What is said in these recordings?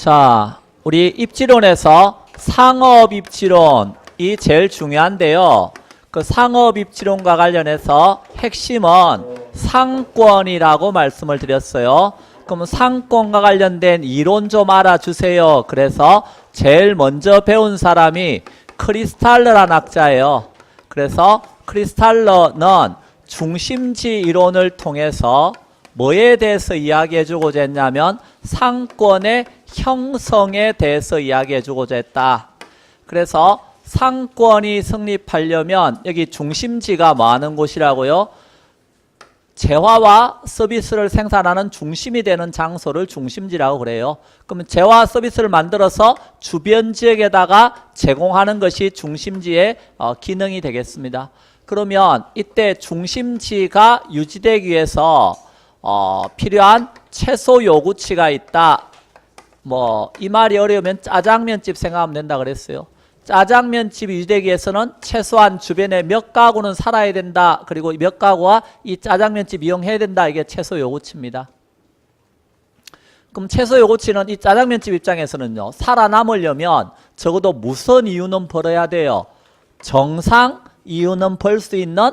자, 우리 입지론에서 상업 입지론이 제일 중요한데요. 그 상업 입지론과 관련해서 핵심은 상권이라고 말씀을 드렸어요. 그럼 상권과 관련된 이론 좀 알아주세요. 그래서 제일 먼저 배운 사람이 크리스탈러란 학자예요. 그래서 크리스탈러는 중심지 이론을 통해서 뭐에 대해서 이야기해 주고자 했냐면 상권의 형성에 대해서 이야기해 주고자 했다. 그래서 상권이 성립하려면 여기 중심지가 뭐 하는 곳이라고요? 재화와 서비스를 생산하는 중심이 되는 장소를 중심지라고 그래요. 그러면 재화와 서비스를 만들어서 주변 지역에다가 제공하는 것이 중심지의 기능이 되겠습니다. 그러면 이때 중심지가 유지되기 위해서 필요한 최소 요구치가 있다. 뭐 이 말이 어려우면 짜장면집 생각하면 된다 그랬어요. 짜장면집이 유지되기 위해서는 최소한 주변에 몇 가구는 살아야 된다. 그리고 몇 가구와 이 짜장면집 이용해야 된다. 이게 최소 요구치입니다. 그럼 최소 요구치는 이 짜장면집 입장에서는요. 살아남으려면 적어도 무슨 이유는 벌어야 돼요. 정상 이유는 벌 수 있는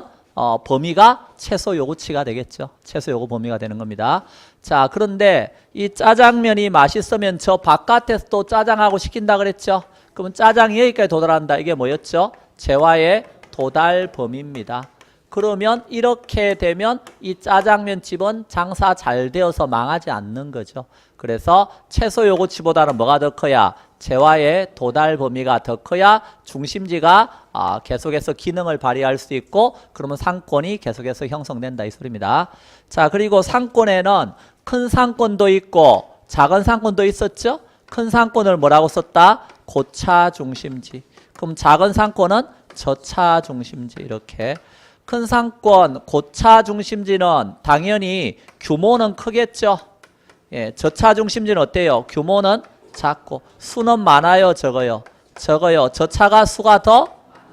범위가 최소 요구치가 되겠죠. 최소 요구 범위가 되는 겁니다. 자, 그런데 이 짜장면이 맛있으면 저 바깥에서 또 짜장하고 시킨다 그랬죠. 그러면 짜장이 여기까지 도달한다. 이게 뭐였죠? 재화의 도달 범위입니다. 그러면 이렇게 되면 이 짜장면집은 장사 잘 되어서 망하지 않는 거죠. 그래서 최소 요구치보다는 뭐가 더 커야? 재화의 도달 범위가 더 커야 중심지가 계속해서 기능을 발휘할 수 있고 그러면 상권이 계속해서 형성된다 이 소리입니다. 자, 그리고 상권에는 큰 상권도 있고 작은 상권도 있었죠. 큰 상권을 뭐라고 썼다? 고차 중심지. 그럼 작은 상권은 저차 중심지. 이렇게 큰 상권 고차 중심지는 당연히 규모는 크겠죠. 예, 저차 중심지는 어때요? 규모는 작고 수는 많아요, 적어요? 적어요. 저차가 수가 더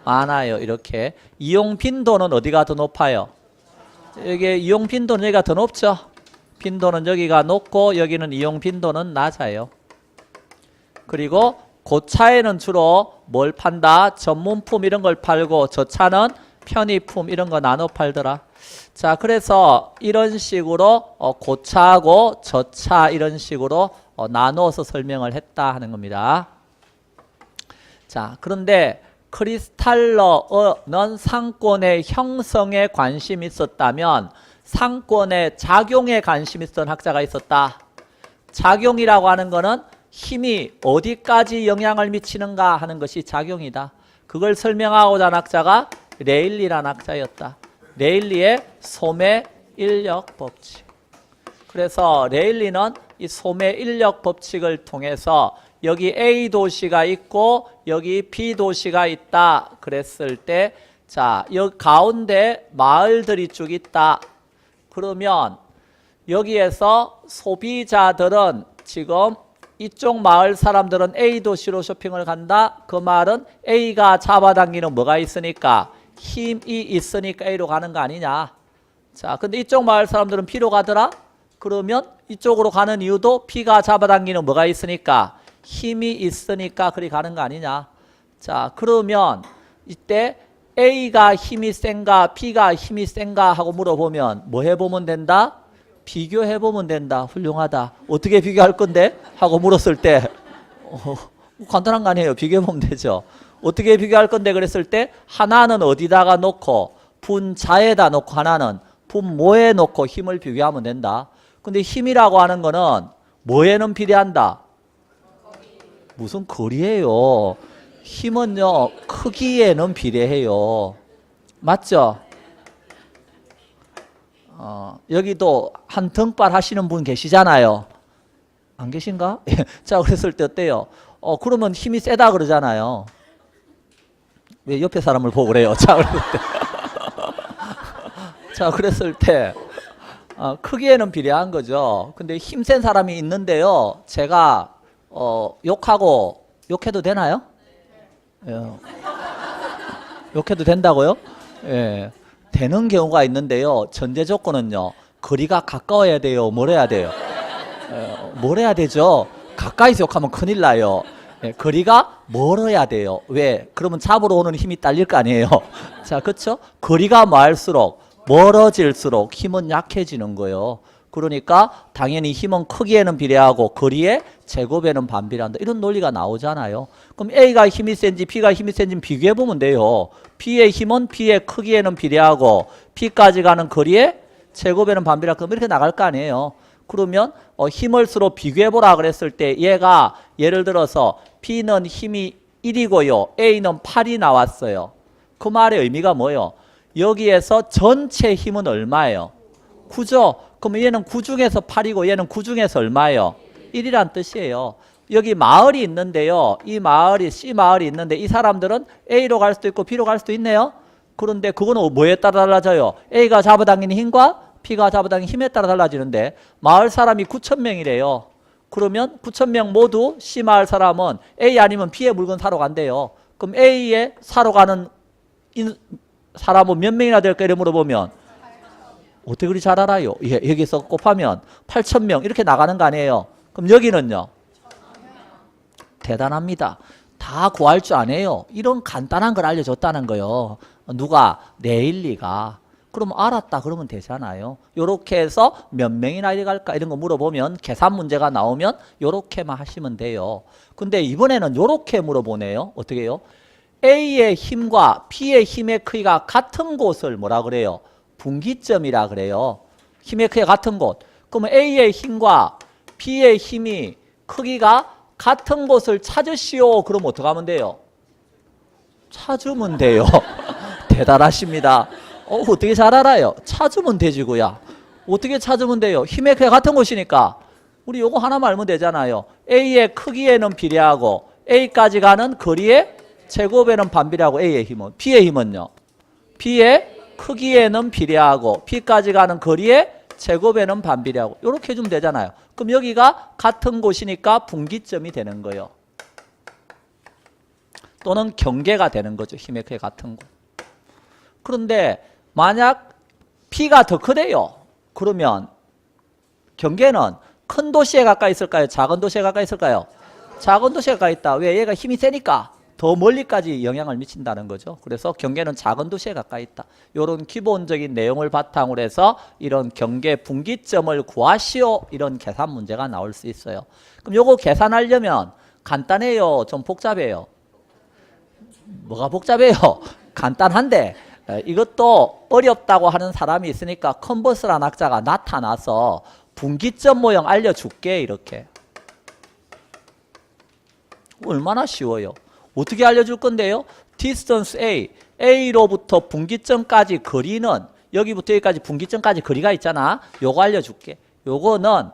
많아요. 이렇게 이용 빈도는 어디가 더 높아요? 여기 이용 빈도는 여기가 더 높죠. 빈도는 여기가 높고 여기는 이용 빈도는 낮아요. 그리고 고차에는 주로 뭘 판다? 전문품 이런 걸 팔고 저차는 편의품 이런 거 나눠 팔더라. 자, 그래서 이런 식으로 고차하고 저차 이런 식으로 나누어서 설명을 했다 하는 겁니다. 자, 그런데 크리스탈러는 상권의 형성에 관심이 있었다면 상권의 작용에 관심이 있었던 학자가 있었다. 작용이라고 하는 거는 힘이 어디까지 영향을 미치는가 하는 것이 작용이다. 그걸 설명하고자 한 학자가 레일리라는 학자였다. 레일리의 소매 인력 법칙. 그래서 레일리는 이 소매 인력 법칙을 통해서 여기 A 도시가 있고 여기 B 도시가 있다 그랬을 때, 자, 여기 가운데 마을들이 쭉 있다. 그러면 여기에서 소비자들은 지금 이쪽 마을 사람들은 A 도시로 쇼핑을 간다. 그 말은 A가 잡아당기는 뭐가 있으니까? 힘이 있으니까 A로 가는 거 아니냐. 자, 근데 이쪽 마을 사람들은 B로 가더라? 그러면 이쪽으로 가는 이유도 B가 잡아당기는 뭐가 있으니까? 힘이 있으니까 그리 가는 거 아니냐. 자, 그러면 이때 A가 힘이 센가 B가 힘이 센가 하고 물어보면 뭐 해보면 된다? 비교해보면 된다. 훌륭하다. 어떻게 비교할 건데? 하고 물었을 때 간단한 거 아니에요. 비교해보면 되죠. 어떻게 비교할 건데 그랬을 때 하나는 어디다가 놓고 분자에다 놓고 하나는 분모에 놓고 힘을 비교하면 된다. 근데 힘이라고 하는 거는 뭐에는 비례한다? 무슨 거리예요. 힘은요 크기에는 비례해요. 맞죠? 여기도 한 등발 하시는 분 계시잖아요. 안 계신가? 자, 그랬을 때 어때요? 그러면 힘이 세다 그러잖아요. 왜 옆에 사람을 보고 그래요? 자, 그랬을 때. 자, 그랬을 때 크기에는 비례한 거죠. 근데 힘센 사람이 있는데요. 제가 욕해도 되나요? 예. 욕해도 된다고요? 예. 되는 경우가 있는데요. 전제 조건은요. 거리가 가까워야 돼요. 뭘 해야 돼요? 뭘 해야 되죠? 가까이서 욕하면 큰일 나요. 예, 거리가 멀어야 돼요. 왜? 그러면 잡으러 오는 힘이 딸릴 거 아니에요. 자, 그렇죠? 거리가 멀수록 멀어질수록 힘은 약해지는 거예요. 그러니까 당연히 힘은 크기에는 비례하고 거리의 제곱에는 반비례한다. 이런 논리가 나오잖아요. 그럼 A가 힘이 센지 B가 힘이 센지 비교해 보면 돼요. B의 힘은 B의 크기에는 비례하고 B까지 가는 거리의 제곱에는 반비례하고 그럼 이렇게 나갈 거 아니에요. 그러면 힘을 서로 비교해 보라 그랬을 때 얘가 예를 들어서 B는 힘이 1이고요. A는 8이 나왔어요. 그 말의 의미가 뭐예요? 여기에서 전체 힘은 얼마예요? 9죠? 그럼 얘는 9 중에서 8이고 얘는 9 중에서 얼마예요? 1이란 뜻이에요. 여기 마을이 있는데요. 이 마을이 C 마을이 있는데 이 사람들은 A로 갈 수도 있고 B로 갈 수도 있네요. 그런데 그거는 뭐에 따라 달라져요? A가 잡아당기는 힘과 B가 잡아당기는 힘에 따라 달라지는데 마을 사람이 9,000명이래요. 그러면 9,000명 모두 C 마을 사람은 A 아니면 B의 물건 사러 간대요. 그럼 A에 사러 가는 사람은 몇 명이나 될까? 이래 물어보면 어떻게 그리 잘 알아요? 예, 여기서 곱하면 8,000명 이렇게 나가는 거 아니에요? 그럼 여기는요? 대단합니다. 다 구할 줄 아네요. 이런 간단한 걸 알려줬다는 거요. 누가? 내일리가. 그럼 알았다 그러면 되잖아요. 요렇게 해서 몇 명이나 이리 갈까 이런 거 물어보면 계산 문제가 나오면 요렇게만 하시면 돼요. 근데 이번에는 요렇게 물어보네요. 어떻게 해요? A의 힘과 B의 힘의 크기가 같은 곳을 뭐라 그래요? 분기점이라 그래요. 힘의 크기가 같은 곳. 그러면 A의 힘과 B의 힘이 크기가 같은 곳을 찾으시오. 그럼 어떻게 하면 돼요? 찾으면 돼요. 대단하십니다. 어떻게 잘 알아요? 찾으면 되지고야. 어떻게 찾으면 돼요? 힘의 크기가 같은 곳이니까 우리 요거 하나만 알면 되잖아요. A의 크기에는 비례하고 A까지 가는 거리의 제곱에는 반비례하고 A의 힘은. B의 힘은요? B의 크기에는 비례하고 B까지 가는 거리의 제곱에는 반비례하고 이렇게 해주면 되잖아요. 그럼 여기가 같은 곳이니까 분기점이 되는 거예요. 또는 경계가 되는 거죠. 힘의 크기 같은 곳. 그런데 만약 B가 더 크대요. 그러면 경계는 큰 도시에 가까이 있을까요? 작은 도시에 가까이 있을까요? 작은 도시에 가까이 있다. 왜? 얘가 힘이 세니까 더 멀리까지 영향을 미친다는 거죠. 그래서 경계는 작은 도시에 가까이 있다. 이런 기본적인 내용을 바탕으로 해서 이런 경계 분기점을 구하시오. 이런 계산 문제가 나올 수 있어요. 그럼 요거 계산하려면 간단해요? 좀 복잡해요? 뭐가 복잡해요? 간단한데 이것도 어렵다고 하는 사람이 있으니까 컨버스라는 학자가 나타나서 분기점 모형 알려줄게 이렇게. 얼마나 쉬워요. 어떻게 알려줄 건데요? distance A, A로부터 분기점까지 거리는 여기부터 여기까지 분기점까지 거리가 있잖아. 요거 알려줄게. 요거는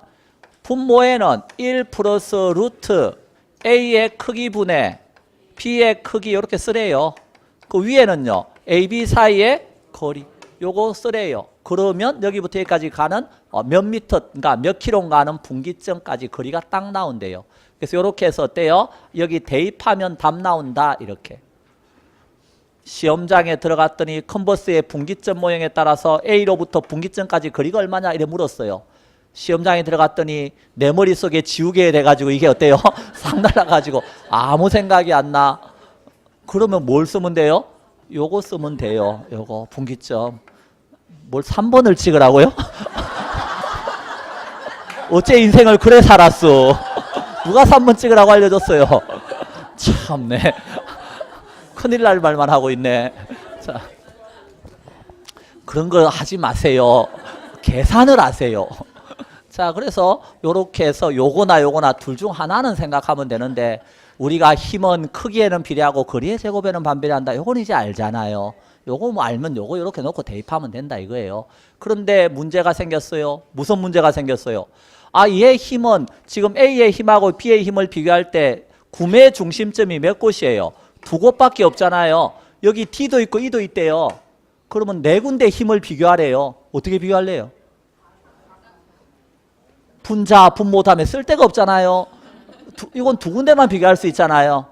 분모에는 1 플러스 루트 A의 크기 분의 B의 크기 이렇게 쓰래요. 그 위에는요. A, B 사이의 거리 요거 쓰래요. 그러면 여기부터 여기까지 가는 몇 미터, 그러니까 몇 킬로 가는 분기점까지 거리가 딱 나온대요. 그래서 이렇게 해서 어때요? 여기 대입하면 답 나온다 이렇게. 시험장에 들어갔더니 컨버스의 분기점 모형에 따라서 A로부터 분기점까지 거리가 얼마냐 이래 물었어요. 시험장에 들어갔더니 내 머릿속에 지우개 돼가지고 이게 어때요? 싹 날아가지고 아무 생각이 안 나. 그러면 뭘 쓰면 돼요? 요거 쓰면 돼요. 요거 분기점. 뭘 3번을 찍으라고요? 어째 인생을 그래 살았어. 누가 3번 찍으라고 알려줬어요. 참네. 큰일 날 말만 하고 있네. 자, 그런 거 하지 마세요. 계산을 하세요. 자, 그래서 요렇게 해서 요거나 요거나 둘 중 하나는 생각하면 되는데 우리가 힘은 크기에는 비례하고 거리의 제곱에는 반비례한다. 요건 이제 알잖아요. 요거 뭐 알면 요거 요렇게 놓고 대입하면 된다 이거예요. 그런데 문제가 생겼어요. 무슨 문제가 생겼어요? 아, 얘 힘은 지금 A의 힘하고 B의 힘을 비교할 때 구매 중심점이 몇 곳이에요? 두 곳밖에 없잖아요. 여기 D도 있고 E도 있대요. 그러면 네 군데 힘을 비교하래요. 어떻게 비교할래요? 분자, 분모 다음에 쓸 데가 없잖아요. 이건 두 군데만 비교할 수 있잖아요.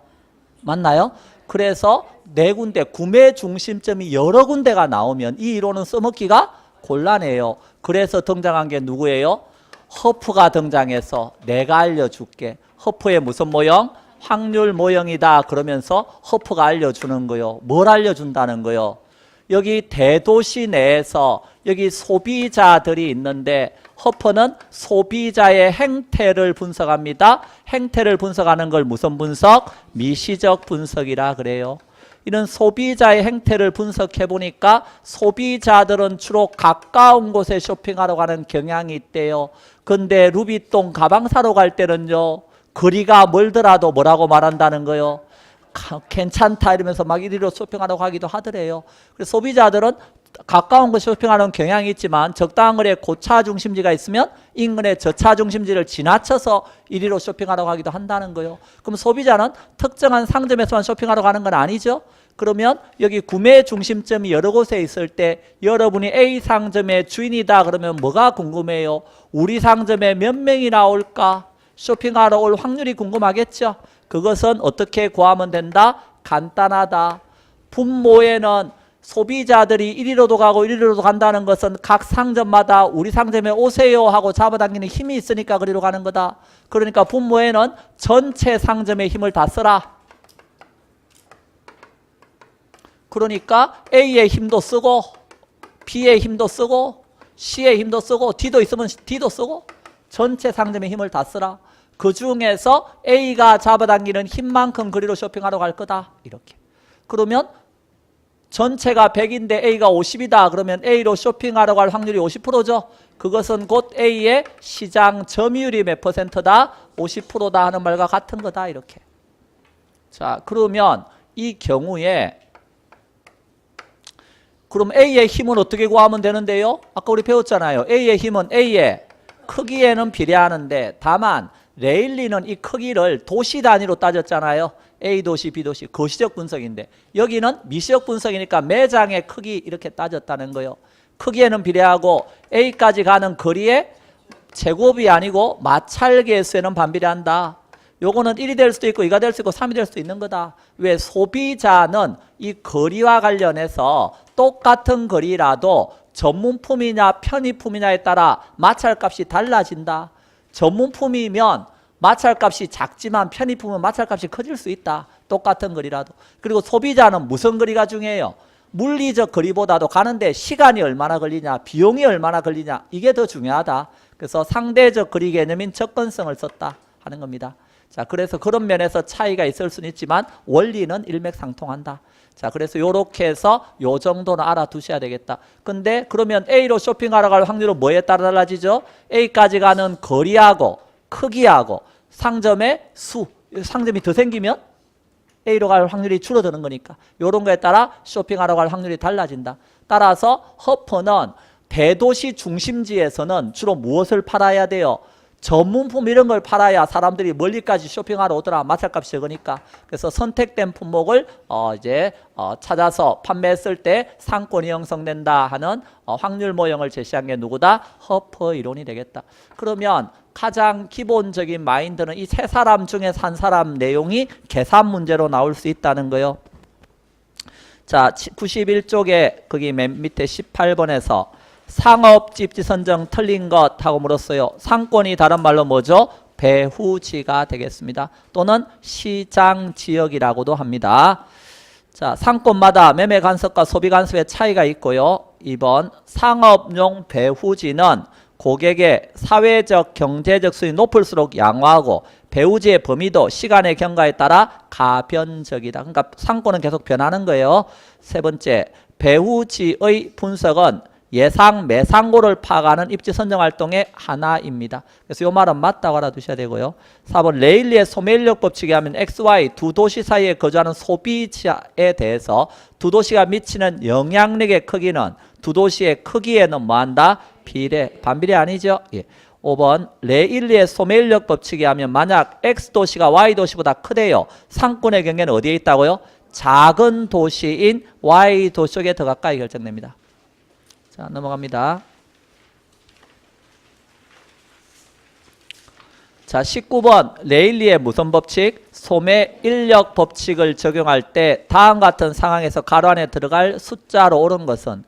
맞나요? 그래서 네 군데, 구매 중심점이 여러 군데가 나오면 이 이론은 써먹기가 곤란해요. 그래서 등장한 게 누구예요? 허프가 등장해서 내가 알려줄게. 허프의 무슨 모형? 확률 모형이다. 그러면서 허프가 알려주는 거요. 뭘 알려준다는 거요? 여기 대도시 내에서 여기 소비자들이 있는데 허프는 소비자의 행태를 분석합니다. 행태를 분석하는 걸 무슨 분석? 미시적 분석이라 그래요. 이런 소비자의 행태를 분석해 보니까 소비자들은 주로 가까운 곳에 쇼핑하러 가는 경향이 있대요. 근데 루비통 가방 사러 갈 때는요, 거리가 멀더라도 뭐라고 말한다는 거요? 괜찮다 이러면서 막 이리로 쇼핑하러 가기도 하더래요. 그래서 소비자들은 가까운 곳 쇼핑하는 경향이 있지만 적당한 거리에 고차 중심지가 있으면 인근의 저차 중심지를 지나쳐서 이리로 쇼핑하러 가기도 한다는 거예요. 그럼 소비자는 특정한 상점에서만 쇼핑하러 가는 건 아니죠. 그러면 여기 구매 중심점이 여러 곳에 있을 때 여러분이 A 상점의 주인이다 그러면 뭐가 궁금해요? 우리 상점에 몇 명이 나올까? 쇼핑하러 올 확률이 궁금하겠죠. 그것은 어떻게 구하면 된다? 간단하다. 분모에는 소비자들이 이리로도 가고 이리로도 간다는 것은 각 상점마다 우리 상점에 오세요 하고 잡아당기는 힘이 있으니까 그리로 가는 거다. 그러니까 분모에는 전체 상점의 힘을 다 써라. 그러니까 A의 힘도 쓰고 B의 힘도 쓰고 C의 힘도 쓰고 D도 있으면 D도 쓰고 전체 상점의 힘을 다 쓰라. 그 중에서 A가 잡아당기는 힘만큼 그리로 쇼핑하러 갈 거다. 이렇게. 그러면 전체가 100인데 A가 50이다. 그러면 A로 쇼핑하러 갈 확률이 50%죠. 그것은 곧 A의 시장 점유율이 몇 %다? 50%다 하는 말과 같은 거다. 이렇게. 자, 그러면 이 경우에 그럼 A의 힘은 어떻게 구하면 되는데요? 아까 우리 배웠잖아요. A의 힘은 A의 크기에는 비례하는데 다만 레일리는 이 크기를 도시 단위로 따졌잖아요. A도시, B도시, 거시적 분석인데 여기는 미시적 분석이니까 매장의 크기 이렇게 따졌다는 거예요. 크기에는 비례하고 A까지 가는 거리에 제곱이 아니고 마찰계수에는 반비례한다. 요거는 1이 될 수도 있고 2가 될 수 있고 3이 될 수도 있는 거다. 왜? 소비자는 이 거리와 관련해서 똑같은 거리라도 전문품이냐 편의품이냐에 따라 마찰값이 달라진다. 전문품이면 마찰값이 작지만 편의품은 마찰값이 커질 수 있다. 똑같은 거리라도. 그리고 소비자는 무슨 거리가 중요해요? 물리적 거리보다도 가는데 시간이 얼마나 걸리냐, 비용이 얼마나 걸리냐, 이게 더 중요하다. 그래서 상대적 거리 개념인 접근성을 썼다 하는 겁니다. 자, 그래서 그런 면에서 차이가 있을 수는 있지만 원리는 일맥상통한다. 자, 그래서 요렇게 해서 요 정도는 알아두셔야 되겠다. 근데 그러면 A로 쇼핑하러 갈 확률은 뭐에 따라 달라지죠? A까지 가는 거리하고 크기하고 상점의 수, 상점이 더 생기면 A로 갈 확률이 줄어드는 거니까 요런 거에 따라 쇼핑하러 갈 확률이 달라진다. 따라서 허퍼는 대도시 중심지에서는 주로 무엇을 팔아야 돼요? 전문품 이런 걸 팔아야 사람들이 멀리까지 쇼핑하러 오더라. 마찰값이 적으니까. 그래서 선택된 품목을 찾아서 판매했을 때 상권이 형성된다 하는 확률 모형을 제시한 게 누구다? 허퍼 이론이 되겠다. 그러면 가장 기본적인 마인드는 이 세 사람 중에 한 사람 내용이 계산 문제로 나올 수 있다는 거요. 자, 91쪽에 거기 맨 밑에 18번에서 상업집지 선정 틀린 것 하고 물었어요. 상권이 다른 말로 뭐죠? 배후지가 되겠습니다. 또는 시장지역이라고도 합니다. 자, 상권마다 매매 간섭과 소비 간섭의 차이가 있고요. 2번 상업용 배후지는 고객의 사회적 경제적 수익이 높을수록 양호하고 배후지의 범위도 시간의 경과에 따라 가변적이다. 그러니까 상권은 계속 변하는 거예요. 세 번째, 배후지의 분석은 예상 매상고를 파악하는 입지 선정 활동의 하나입니다. 그래서 이 말은 맞다고 알아두셔야 되고요. 4번 레일리의 소매인력 법칙에 하면 XY 두 도시 사이에 거주하는 소비자에 대해서 두 도시가 미치는 영향력의 크기는 두 도시의 크기에는 뭐한다? 비례, 반비례 아니죠? 예. 5번 레일리의 소매인력 법칙에 하면 만약 X도시가 Y도시보다 크대요. 상권의 경계는 어디에 있다고요? 작은 도시인 Y도시 쪽에 더 가까이 결정됩니다. 자, 넘어갑니다. 자, 19번 레일리의 무슨 법칙? 소매 인력 법칙을 적용할 때 다음 같은 상황에서 가로 안에 들어갈 숫자로 옳은 것은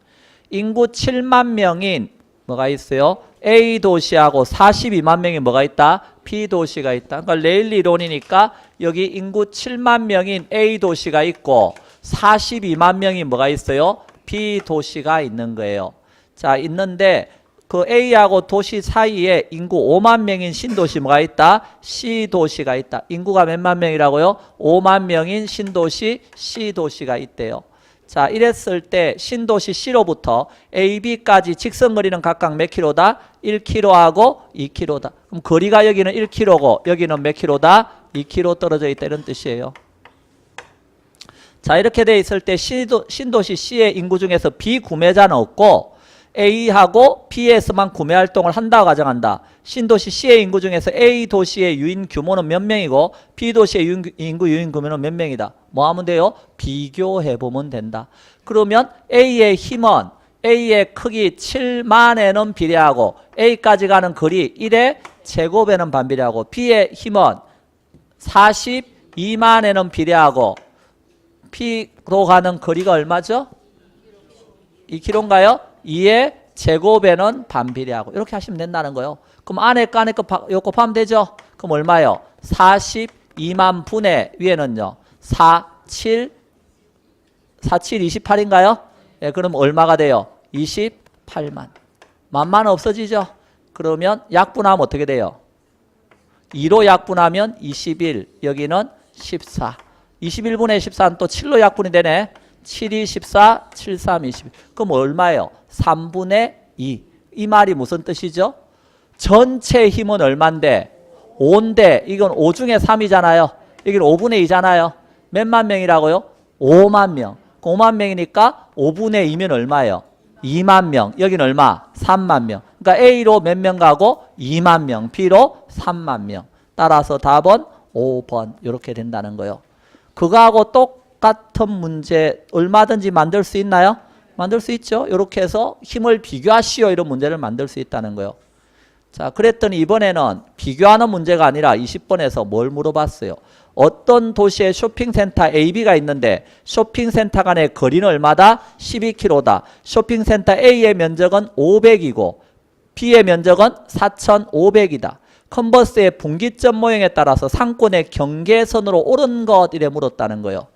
인구 7만 명인 뭐가 있어요? A 도시하고 42만 명이 뭐가 있다? B 도시가 있다. 그러니까 레일리 이론이니까 여기 인구 7만 명인 A 도시가 있고 42만 명이 뭐가 있어요? B 도시가 있는 거예요. 자, 있는데 그 A하고 도시 사이에 인구 5만 명인 신도시 뭐가 있다? C 도시가 있다. 인구가 몇만 명이라고요? 5만 명인 신도시 C 도시가 있대요. 자, 이랬을 때 신도시 C로부터 A, B까지 직선거리는 각각 몇 킬로다? 1킬로하고 2킬로다. 그럼 거리가 여기는 1킬로고 여기는 몇 킬로다? 2킬로 떨어져 있다 이런 뜻이에요. 자, 이렇게 돼 있을 때 신도시 C의 인구 중에서 B 구매자는 없고 A하고 B에서만 구매 활동을 한다고 가정한다. 신도시 C의 인구 중에서 A 도시의 유인 규모는 몇 명이고 B 도시의 인구 유인 규모는 몇 명이다. 뭐 하면 돼요? 비교해보면 된다. 그러면 A의 힘은 A의 크기 7만에는 비례하고 A까지 가는 거리 1의 제곱에는 반비례하고 B의 힘은 42만에는 비례하고 B로 가는 거리가 얼마죠? 2km인가요? 2의 제곱에는 반비례하고 이렇게 하시면 된다는 거예요. 그럼 안에 거 안에 거 곱하면 되죠? 그럼 얼마요? 42만 분의 위에는요. 47 28인가요? 예, 그럼 얼마가 돼요? 28만. 만만 없어지죠? 그러면 약분하면 어떻게 돼요? 2로 약분하면 21, 여기는 14. 21분의 14는 또 7로 약분이 되네. 7, 2, 14, 7, 3, 21. 그럼 얼마예요? 3분의 2. 이 말이 무슨 뜻이죠? 전체 힘은 얼만데? 5인데 이건 5 중에 3이잖아요. 여기는 5분의 2잖아요. 몇만 명이라고요? 5만 명. 5만 명이니까 5분의 2면 얼마예요? 2만 명. 여기는 얼마? 3만 명. 그러니까 A로 몇 명 가고 2만 명. B로 3만 명. 따라서 답은 5번. 이렇게 된다는 거예요. 그거하고 똑같은 문제 얼마든지 만들 수 있나요? 만들 수 있죠. 이렇게 해서 힘을 비교하시오 이런 문제를 만들 수 있다는 거예요. 자, 그랬더니 이번에는 비교하는 문제가 아니라 20번에서 뭘 물어봤어요? 어떤 도시에 쇼핑센터 AB가 있는데 쇼핑센터 간의 거리는 얼마다? 12km다. 쇼핑센터 A의 면적은 500이고 B의 면적은 4,500이다. 컨버스의 분기점 모형에 따라서 상권의 경계선으로 옳은 것 이래 물었다는 거예요.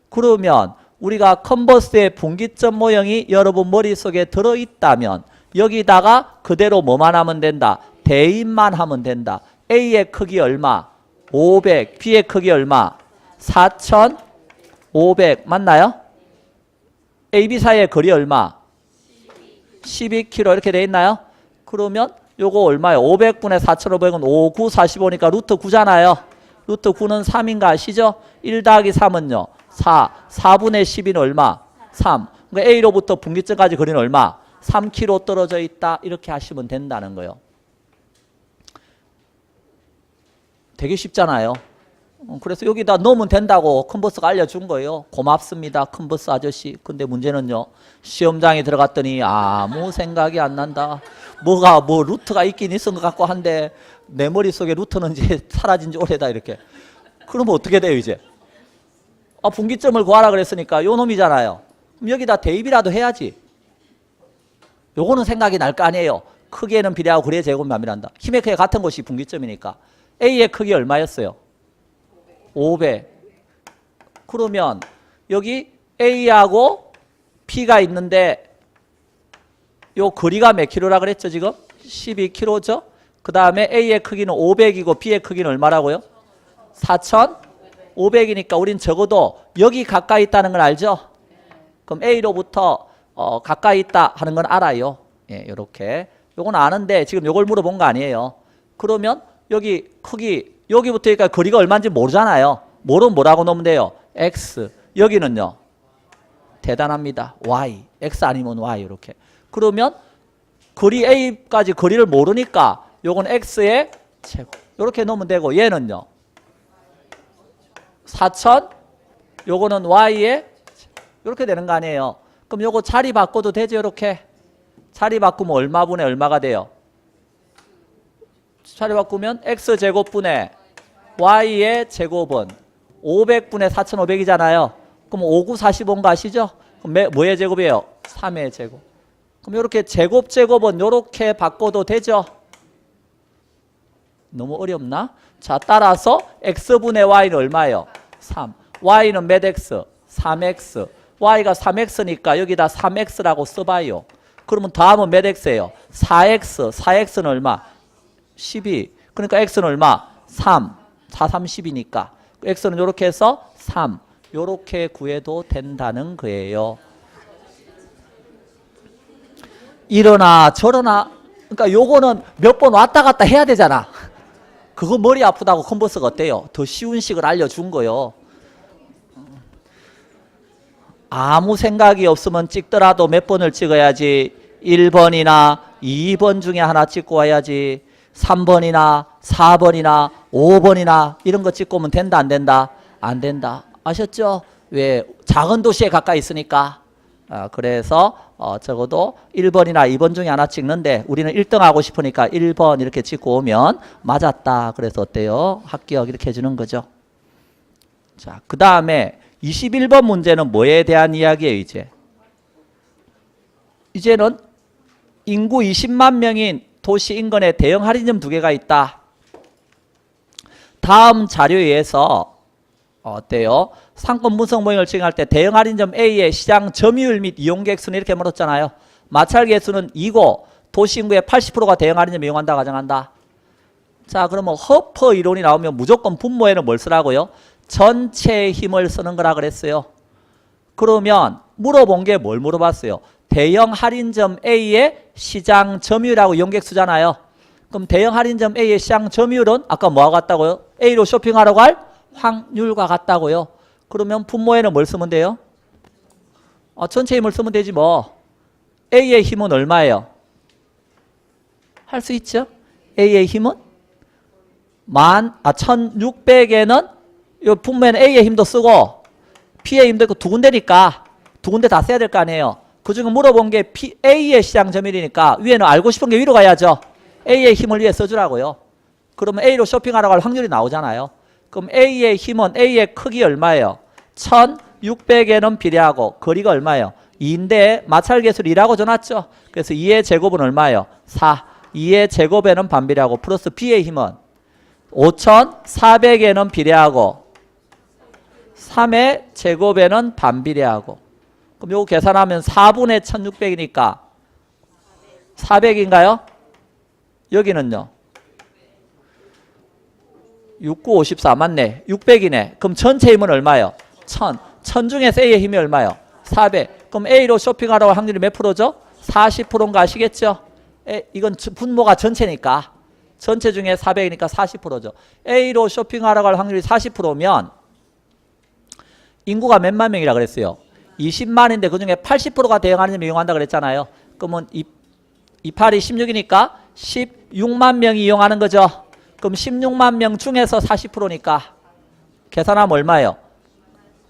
그러면 우리가 컨버스의 분기점 모형이 여러분 머릿속에 들어있다면 여기다가 그대로 뭐만 하면 된다? 대입만 하면 된다. A의 크기 얼마? 500. B의 크기 얼마? 4,500. 맞나요? A, B 사이의 거리 얼마? 12km 이렇게 돼 있나요? 그러면 요거 얼마예요? 500분의 4,500은 5, 9, 45니까 루트 9잖아요. 루트 9는 3인가 아시죠? 1 더하기 3은요? 4. 4분의 12는 얼마? 3. 그러니까 A로부터 분기점까지 거리는 얼마? 3km 떨어져 있다. 이렇게 하시면 된다는 거예요. 되게 쉽잖아요. 그래서 여기다 넣으면 된다고 컨버스가 알려준 거예요. 고맙습니다. 컨버스 아저씨. 근데 문제는요. 시험장에 들어갔더니 아무 생각이 안 난다. 뭐가 루트가 있긴 있은 것 같고 한데 내 머릿속에 루트는 이제 사라진 지 오래다 이렇게. 그러면 어떻게 돼요 이제? 분기점을 구하라 그랬으니까 요 놈이잖아요. 그럼 여기다 대입이라도 해야지. 요거는 생각이 날 거 아니에요. 크기에는 비례하고 거리의 제곱은 반비례한다. 힘의 크기가 같은 것이 분기점이니까. A의 크기 얼마였어요? 500. 그러면 여기 A하고 B가 있는데 요 거리가 몇 킬로라 그랬죠 지금? 12km죠? 그 다음에 A의 크기는 500이고 B의 크기는 얼마라고요? 4,500이니까 우린 적어도 여기 가까이 있다는 걸 알죠? 그럼 A로부터 가까이 있다 하는 건 알아요. 예, 요렇게. 요건 아는데 지금 요걸 물어본 거 아니에요. 그러면 여기 크기 여기부터 여기까지 거리가 얼마인지 모르잖아요. 모르면 뭐라고 넣으면 돼요? X. 여기는요. 대단합니다. Y. X 아니면 Y 이렇게. 그러면 거리 A까지 거리를 모르니까 요건 X의 제곱. 이렇게 넣으면 되고 얘는요. 4,000. 요거는 Y의 이렇게 되는 거 아니에요. 그럼 요거 자리 바꿔도 되죠? 이렇게. 자리 바꾸면 얼마분의 얼마가 돼요? 자리 바꾸면 X제곱분의 Y의 제곱은 500분의 4,500이잖아요. 그럼 5, 9, 45인 거 아시죠? 그럼 뭐의 제곱이에요? 3의 제곱. 그럼 이렇게 제곱은 이렇게 바꿔도 되죠? 너무 어렵나? 자, 따라서 x분의 y는 얼마예요? 3. y는 몇 x? 3x. y가 3x니까 여기다 3x라고 써봐요. 그러면 다음은 몇 x예요? 4x. 4x는 얼마? 12. 그러니까 x는 얼마? 3. 4, 3, 10이니까. x는 이렇게 해서 3. 이렇게 구해도 된다는 거예요. 이러나 저러나, 그러니까 요거는 몇 번 왔다 갔다 해야 되잖아. 그거 머리 아프다고 컨버스가 어때요? 더 쉬운 식을 알려준 거요. 아무 생각이 없으면 찍더라도 몇 번을 찍어야지. 1번이나 2번 중에 하나 찍고 와야지. 3번이나 4번이나 5번이나 이런 거 찍고 오면 된다 안 된다? 안 된다. 아셨죠? 왜? 작은 도시에 가까이 있으니까. 그래서 적어도 1번이나 2번 중에 하나 찍는데 우리는 1등 하고 싶으니까 1번 이렇게 찍고 오면 맞았다. 그래서 어때요? 합격 이렇게 해주는 거죠. 자, 그 다음에 21번 문제는 뭐에 대한 이야기예요? 이제는 인구 20만 명인 도시 인근에 대형 할인점 2개가 있다. 다음 자료에 의해서 어때요? 상권 분석 모형을 진행할 때 대형 할인점 A의 시장 점유율 및 이용객 수는 이렇게 물었잖아요. 마찰계 수는 2고 도시 인구의 80%가 대형 할인점 이용한다 가정한다. 자, 그러면 허퍼 이론이 나오면 무조건 분모에는 뭘 쓰라고요? 전체의 힘을 쓰는 거라 그랬어요. 그러면 물어본 게 뭘 물어봤어요? 대형 할인점 A의 시장 점유율하고 이용객 수잖아요. 그럼 대형 할인점 A의 시장 점유율은 아까 뭐와 같다고요? A로 쇼핑하러 갈 확률과 같다고요. 그러면 분모에는 뭘 쓰면 돼요? 전체 힘을 쓰면 되지 뭐. A의 힘은 얼마예요? 할 수 있죠? A의 힘은 1600에는 이 분모에는 A의 힘도 쓰고 P의 힘도 있고 두 군데니까 두 군데 다 써야 될 거 아니에요. 그중에 물어본 게 A의 시장 점유율이니까 위에는 알고 싶은 게 위로 가야죠. A의 힘을 위에 써주라고요. 그러면 A로 쇼핑하러 갈 확률이 나오잖아요. 그럼 A의 힘은 A의 크기 얼마예요? 1600에는 비례하고 거리가 얼마예요? 2인데 마찰계수를 2라고 줘놨죠. 그래서 2의 제곱은 얼마예요? 4. 2의 제곱에는 반비례하고 플러스 B의 힘은 5400에는 비례하고 3의 제곱에는 반비례하고. 그럼 요거 계산하면 4분의 1600이니까 400인가요? 여기는요? 69, 54 맞네. 600이네. 그럼 전체 힘은 얼마예요? 1000. 1000 중에서 A의 힘이 얼마예요? 400. 그럼 A로 쇼핑하러 갈 확률이 몇 프로죠? 40%인 거 아시겠죠? 이건 분모가 전체니까. 전체 중에 400이니까 40%죠. A로 쇼핑하러 갈 확률이 40%면 인구가 몇만 명이라 그랬어요? 20만인데 그중에 80%가 대형 할인점 이용한다 그랬잖아요. 그러면 28이 16이니까 16만 명이 이용하는 거죠. 그럼 16만 명 중에서 40%니까 계산하면 얼마예요?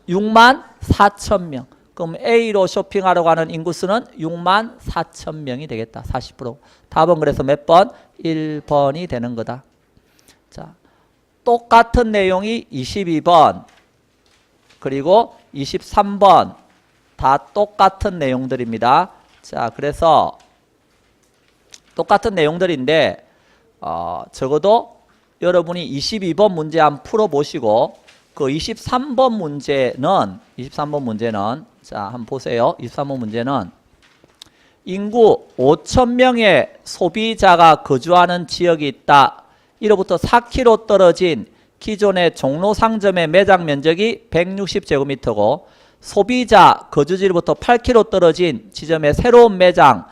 6만 4천 명. 그럼 A로 쇼핑하러 가는 인구수는 6만 4천 명이 되겠다. 40%. 답은 그래서 몇 번? 1번이 되는 거다. 자, 똑같은 내용이 22번 그리고 23번 다 똑같은 내용들입니다. 자, 그래서 똑같은 내용들인데 적어도 여러분이 22번 문제 한번 풀어보시고 그 23번 문제는 자, 한번 보세요. 23번 문제는 인구 5,000명의 소비자가 거주하는 지역이 있다. 1호부터 4km 떨어진 기존의 종로 상점의 매장 면적이 160제곱미터고 소비자 거주지로부터 8km 떨어진 지점의 새로운 매장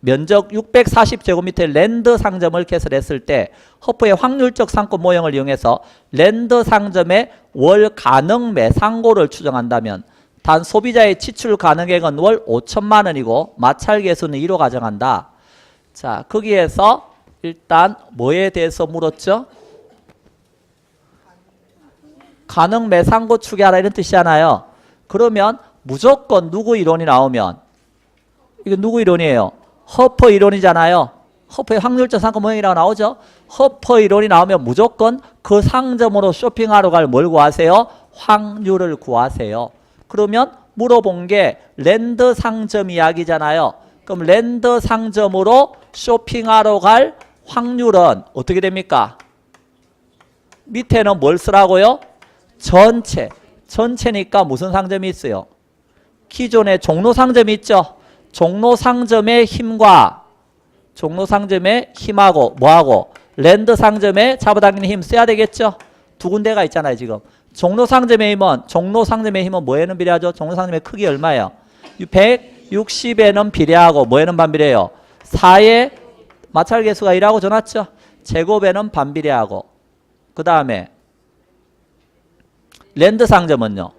면적 640제곱미터의 랜드 상점을 개설했을 때 허프의 확률적 상권 모형을 이용해서 랜드 상점의 월 가능 매상고를 추정한다면 단 소비자의 지출 가능액은 월 5천만 원이고 마찰계수는 2로 가정한다. 자, 거기에서 일단 뭐에 대해서 물었죠? 가능 매상고 추계하라 이런 뜻이잖아요. 그러면 무조건 누구 이론이 나오면 이거 누구 이론이에요? 허퍼 이론이잖아요. 허퍼의 확률적 상권 모형이라고 나오죠. 허퍼 이론이 나오면 무조건 그 상점으로 쇼핑하러 갈 뭘 구하세요? 확률을 구하세요. 그러면 물어본 게 랜드 상점 이야기잖아요. 그럼 랜드 상점으로 쇼핑하러 갈 확률은 어떻게 됩니까? 밑에는 뭘 쓰라고요? 전체. 전체니까 무슨 상점이 있어요? 기존에 종로 상점이 있죠? 종로 상점의 힘과 종로 상점의 힘하고 뭐하고 랜드 상점의 잡아당기는 힘 써야 되겠죠? 두 군데가 있잖아요 지금. 종로 상점의 힘은 뭐에는 비례하죠? 종로 상점의 크기 얼마예요? 160에는 비례하고 뭐에는 반비례해요? 4의 마찰 개수가 1하고 전왔죠? 제곱에는 반비례하고 그 다음에 랜드 상점은요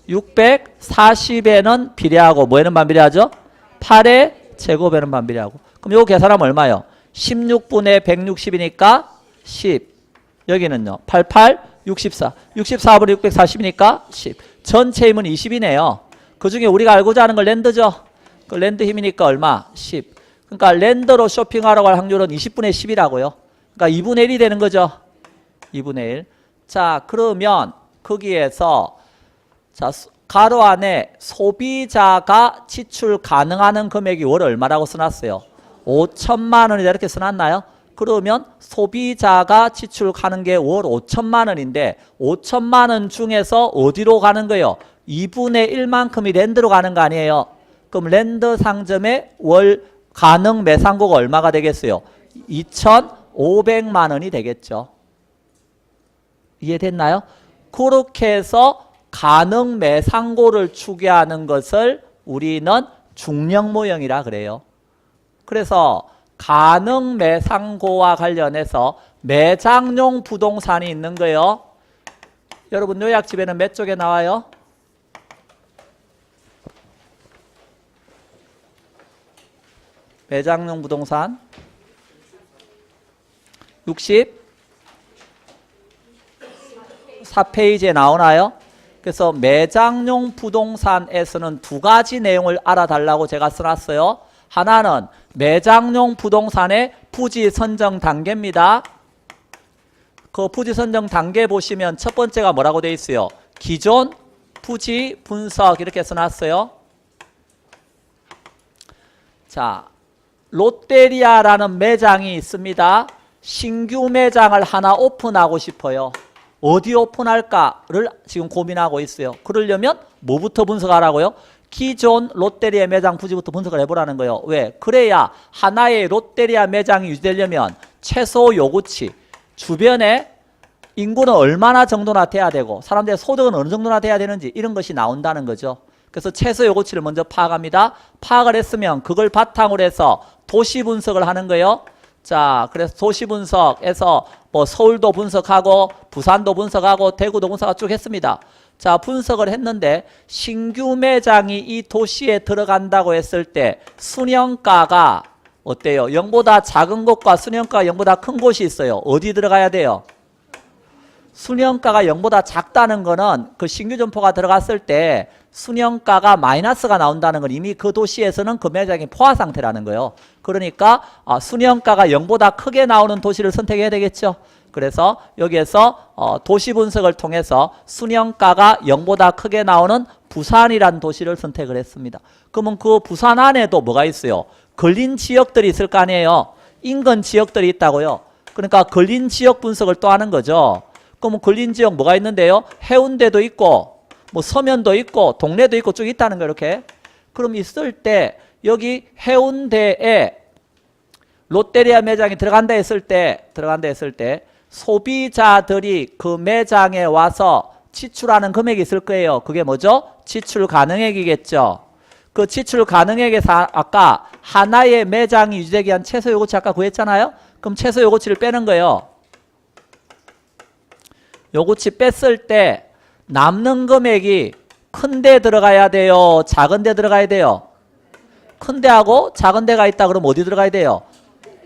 640에는 비례하고 뭐에는 반비례하죠? 8의 제곱에는 반비례하고 그럼 요거 계산하면 얼마예요? 16분의 160이니까 10 여기는요 88, 64 64분의 640이니까 10 전체 힘은 20이네요 그 중에 우리가 알고자 하는 건 랜드죠 그 랜드 힘이니까 얼마? 10 그러니까 랜드로 쇼핑하러 갈 확률은 20분의 10이라고요 그러니까 2분의 1이 되는 거죠 2분의 1 자 그러면 거기에서 자 가로 안에 소비자가 지출 가능한 금액이 월 얼마라고 써놨어요? 5천만 원이다 이렇게 써놨나요? 그러면 소비자가 지출하는 게 월 5천만 원인데 5천만 원 중에서 어디로 가는 거예요? 2분의 1만큼이 랜드로 가는 거 아니에요? 그럼 랜드 상점의 월 가능 매상고가 얼마가 되겠어요? 2,500만 원이 되겠죠. 이해됐나요? 그렇게 해서 가능 매상고를 추계하는 것을 우리는 중력 모형이라 그래요. 그래서 가능 매상고와 관련해서 매장용 부동산이 있는 거예요. 여러분 요약집에는 몇 쪽에 나와요? 매장용 부동산 64페이지에 나오나요? 그래서 매장용 부동산에서는 두 가지 내용을 알아달라고 제가 써놨어요. 하나는 매장용 부동산의 부지 선정 단계입니다. 그 부지 선정 단계 보시면 첫 번째가 뭐라고 되어 있어요? 기존 부지 분석 이렇게 써놨어요. 자, 롯데리아라는 매장이 있습니다. 신규 매장을 하나 오픈하고 싶어요. 어디 오픈할까를 지금 고민하고 있어요. 그러려면 뭐부터 분석하라고요? 기존 롯데리아 매장 부지부터 분석을 해보라는 거예요. 왜? 그래야 하나의 롯데리아 매장이 유지되려면 최소 요구치, 주변에 인구는 얼마나 정도나 돼야 되고 사람들의 소득은 어느 정도나 돼야 되는지 이런 것이 나온다는 거죠. 그래서 최소 요구치를 먼저 파악합니다. 파악을 했으면 그걸 바탕으로 해서 도시 분석을 하는 거예요. 자, 그래서 도시 분석에서 뭐 서울도 분석하고 부산도 분석하고 대구도 분석하고 쭉 했습니다. 자, 분석을 했는데 신규 매장이 이 도시에 들어간다고 했을 때 순영가가 어때요? 0보다 작은 곳과 순영가가 0보다 큰 곳이 있어요. 어디 들어가야 돼요? 순영가가 0보다 작다는 거는 그 신규 점포가 들어갔을 때 순영가가 마이너스가 나온다는 건 이미 그 도시에서는 그 매장이 포화 상태라는 거예요. 그러니까 순영가가 0보다 크게 나오는 도시를 선택해야 되겠죠. 그래서 여기에서 도시 분석을 통해서 순영가가 0보다 크게 나오는 부산이라는 도시를 선택을 했습니다. 그러면 그 부산 안에도 뭐가 있어요? 걸린 지역들이 있을 거 아니에요. 인근 지역들이 있다고요. 그러니까 걸린 지역 분석을 또 하는 거죠. 그러면 걸린 지역 뭐가 있는데요? 해운대도 있고 뭐 서면도 있고 동래도 있고 쭉 있다는 거예요. 이렇게. 그럼 있을 때 여기 해운대에 롯데리아 매장이 들어간다 했을 때 소비자들이 그 매장에 와서 지출하는 금액이 있을 거예요. 그게 뭐죠? 지출 가능액이겠죠. 그 지출 가능액에서 아까 하나의 매장이 유지되기 위한 최소 요구치 아까 구했잖아요. 그럼 최소 요구치를 빼는 거예요. 요구치 뺐을 때 남는 금액이 큰 데 들어가야 돼요? 작은 데 들어가야 돼요? 큰 데하고 작은 데가 있다 그러면 어디 들어가야 돼요?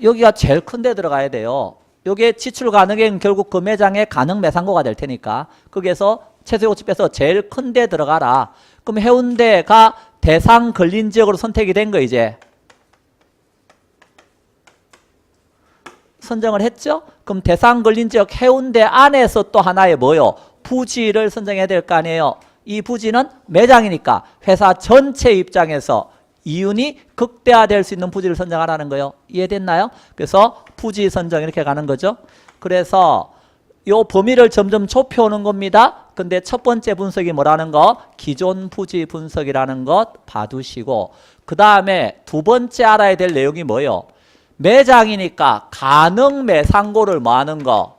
여기가 제일 큰 데 들어가야 돼요. 요게 지출 가능액은 결국 그 매장의 가능 매상고가 될 테니까 거기에서 최소 요구치 빼서 제일 큰 데 들어가라. 그럼 해운대가 대상 걸린 지역으로 선택이 된 거 이제. 선정을 했죠? 그럼 대상 걸린 지역 해운대 안에서 또 하나의 뭐요? 부지를 선정해야 될 거 아니에요. 이 부지는 매장이니까 회사 전체 입장에서 이윤이 극대화될 수 있는 부지를 선정하라는 거예요. 이해됐나요? 그래서 부지 선정 이렇게 가는 거죠. 그래서 요 범위를 점점 좁혀오는 겁니다. 근데 첫 번째 분석이 뭐라는 거? 기존 부지 분석이라는 것 봐두시고, 그 다음에 두 번째 알아야 될 내용이 뭐예요? 매장이니까 가능 매상고를 뭐 하는 거?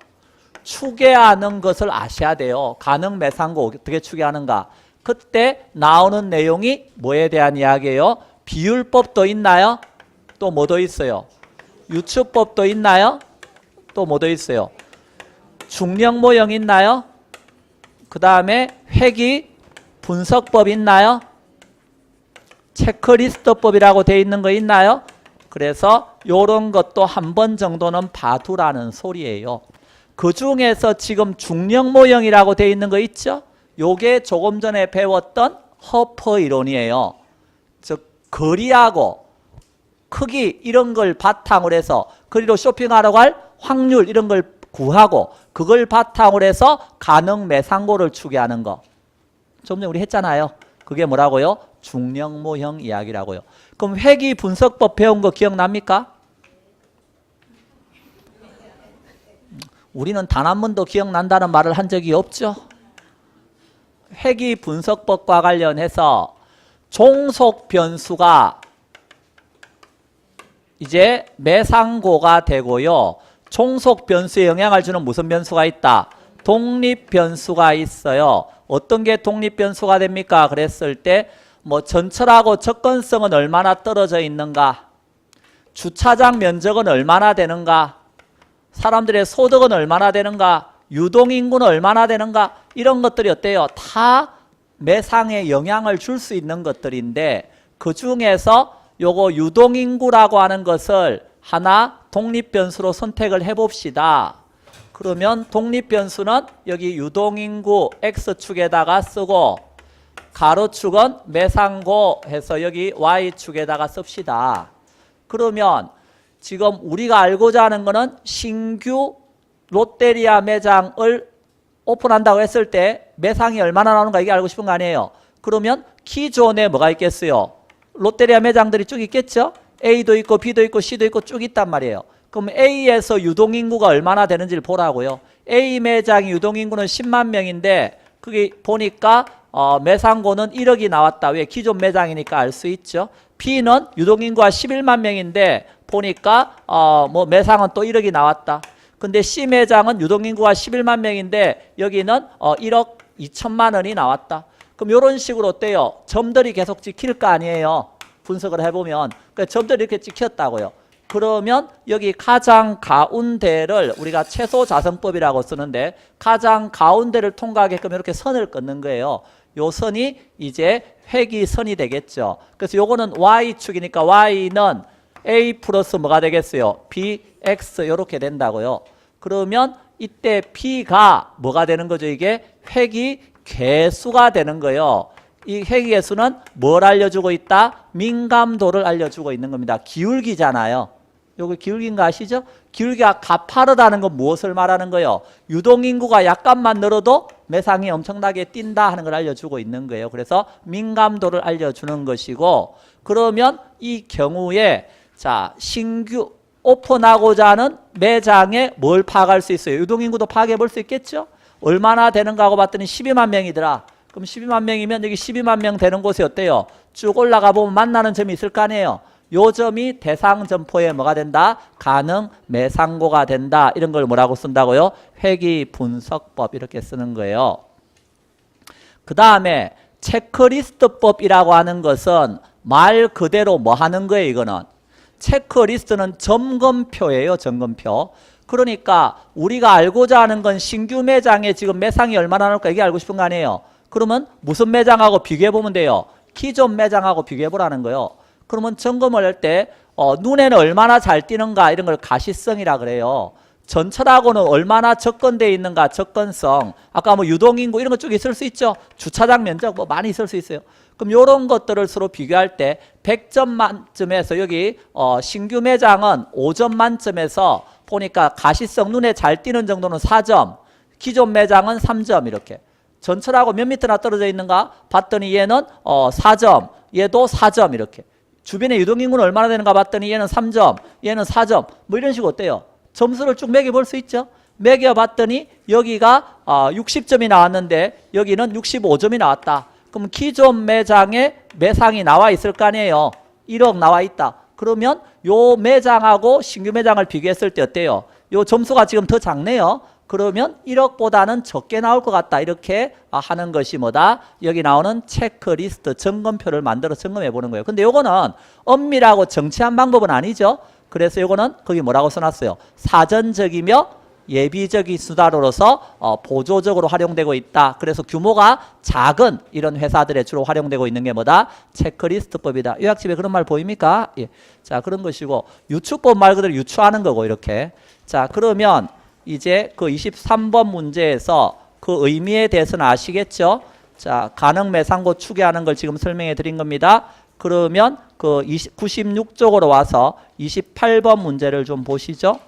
추계하는 것을 아셔야 돼요. 가능 매상고 어떻게 추계하는가? 그때 나오는 내용이 뭐에 대한 이야기예요? 비율법도 있나요? 또 뭐도 있어요? 유추법도 있나요? 또 뭐도 있어요? 중력 모형 있나요? 그 다음에 회귀 분석법 있나요? 체크리스트법이라고 되어 있는 거 있나요? 그래서 이런 것도 한 번 정도는 봐두라는 소리예요. 그 중에서 지금 중력 모형이라고 되어 있는 거 있죠? 요게 조금 전에 배웠던 허퍼 이론이에요. 즉 거리하고 크기 이런 걸 바탕으로 해서 거리로 쇼핑하라고 할 확률 이런 걸 구하고 그걸 바탕으로 해서 가능 매상고를 추계하는 거. 좀 전에 우리 했잖아요. 그게 뭐라고요? 중력 모형 이야기라고요. 그럼 회귀 분석법 배운 거 기억납니까? 우리는 단 한 번도 기억난다는 말을 한 적이 없죠. 회귀 분석법과 관련해서 종속 변수가 이제 매상고가 되고요. 종속 변수에 영향을 주는 무슨 변수가 있다? 독립 변수가 있어요. 어떤 게 독립 변수가 됩니까? 그랬을 때 뭐 전철하고 접근성은 얼마나 떨어져 있는가? 주차장 면적은 얼마나 되는가? 사람들의 소득은 얼마나 되는가? 유동인구는 얼마나 되는가? 이런 것들이 어때요? 다 매상에 영향을 줄 수 있는 것들인데 그 중에서 요거 유동인구라고 하는 것을 하나 독립변수로 선택을 해봅시다. 그러면 독립변수는 여기 유동인구 X축에다가 쓰고 가로축은 매상고 해서 여기 Y축에다가 씁시다. 그러면 지금 우리가 알고자 하는 거는 신규 롯데리아 매장을 오픈한다고 했을 때 매상이 얼마나 나오는가 이게 알고 싶은 거 아니에요. 그러면 기존에 뭐가 있겠어요? 롯데리아 매장들이 쭉 있겠죠? A도 있고 B도 있고 C도 있고 쭉 있단 말이에요. 그럼 A에서 유동인구가 얼마나 되는지를 보라고요. A 매장의 유동인구는 10만 명인데 그게 보니까 매상고는 1억이 나왔다. 왜? 기존 매장이니까 알 수 있죠. B는 유동인구가 11만 명인데 보니까 뭐 매상은 또 1억이 나왔다. 근데 C 매장은 유동인구가 11만 명인데 여기는 1억 2천만 원이 나왔다. 그럼 이런 식으로 어때요? 점들이 계속 찍힐 거 아니에요. 분석을 해보면. 그러니까 점들이 이렇게 찍혔다고요. 그러면 여기 가장 가운데를 우리가 최소자성법이라고 쓰는데 가장 가운데를 통과하게끔 이렇게 선을 긋는 거예요. 요 선이 이제 회귀선이 되겠죠. 그래서 요거는 Y축이니까 Y는 A 플러스 뭐가 되겠어요? BX 이렇게 된다고요. 그러면 이때 P가 뭐가 되는 거죠? 이게 회귀 개수가 되는 거예요. 이 회귀 개수는 뭘 알려주고 있다? 민감도를 알려주고 있는 겁니다. 기울기잖아요. 요거 기울기인 거 아시죠? 기울기가 가파르다는 건 무엇을 말하는 거예요? 유동인구가 약간만 늘어도 매상이 엄청나게 뛴다 하는 걸 알려주고 있는 거예요. 그래서 민감도를 알려주는 것이고 그러면 이 경우에 자 신규 오픈하고자 하는 매장에 뭘 파악할 수 있어요? 유동인구도 파악해 볼 수 있겠죠? 얼마나 되는가 하고 봤더니 12만 명이더라. 그럼 12만 명이면 여기 12만 명 되는 곳이 어때요? 쭉 올라가 보면 만나는 점이 있을 거 아니에요? 요 점이 대상 점포에 뭐가 된다? 가능 매상고가 된다. 이런 걸 뭐라고 쓴다고요? 회귀 분석법 이렇게 쓰는 거예요. 그 다음에 체크리스트법이라고 하는 것은 말 그대로 뭐 하는 거예요? 이거는 체크리스트는 점검표예요. 점검표. 그러니까 우리가 알고자 하는 건 신규 매장에 지금 매상이 얼마나 나올까 이게 알고 싶은 거 아니에요. 그러면 무슨 매장하고 비교해 보면 돼요? 기존 매장하고 비교해 보라는 거예요. 그러면 점검을 할 때 눈에는 얼마나 잘 띄는가 이런 걸 가시성이라 그래요. 전철하고는 얼마나 접근되어 있는가 접근성. 아까 뭐 유동인구 이런 것 쭉 있을 수 있죠. 주차장 면적 뭐 많이 있을 수 있어요. 그럼 이런 것들을 서로 비교할 때 100점 만점에서 여기 신규 매장은 5점 만점에서 보니까 가시성 눈에 잘 띄는 정도는 4점, 기존 매장은 3점 이렇게. 전철하고 몇 미터나 떨어져 있는가 봤더니 얘는 4점, 얘도 4점 이렇게. 주변의 유동인구는 얼마나 되는가 봤더니 얘는 3점, 얘는 4점, 뭐 이런 식으로 어때요? 점수를 쭉 매겨볼 수 있죠? 매겨봤더니 여기가 60점이 나왔는데 여기는 65점이 나왔다. 그럼 기존 매장에 매상이 나와 있을 거 아니에요? 1억 나와 있다. 그러면 요 매장하고 신규 매장을 비교했을 때 어때요? 요 점수가 지금 더 작네요. 그러면 1억보다는 적게 나올 것 같다. 이렇게 하는 것이 뭐다? 여기 나오는 체크리스트 점검표를 만들어 점검해 보는 거예요. 근데 요거는 엄밀하고 정치한 방법은 아니죠. 그래서 요거는 거기 뭐라고 써놨어요? 사전적이며 예비적인 수단으로서 보조적으로 활용되고 있다. 그래서 규모가 작은 이런 회사들에 주로 활용되고 있는 게 뭐다? 체크리스트법이다. 요약집에 그런 말 보입니까? 예. 자, 그런 것이고 유추법 말 그대로 유추하는 거고 이렇게. 자, 그러면 이제 그 23번 문제에서 그 의미에 대해서는 아시겠죠? 자, 가능 매상고 추계하는 걸 지금 설명해 드린 겁니다. 그러면 그 96쪽으로 와서 28번 문제를 좀 보시죠.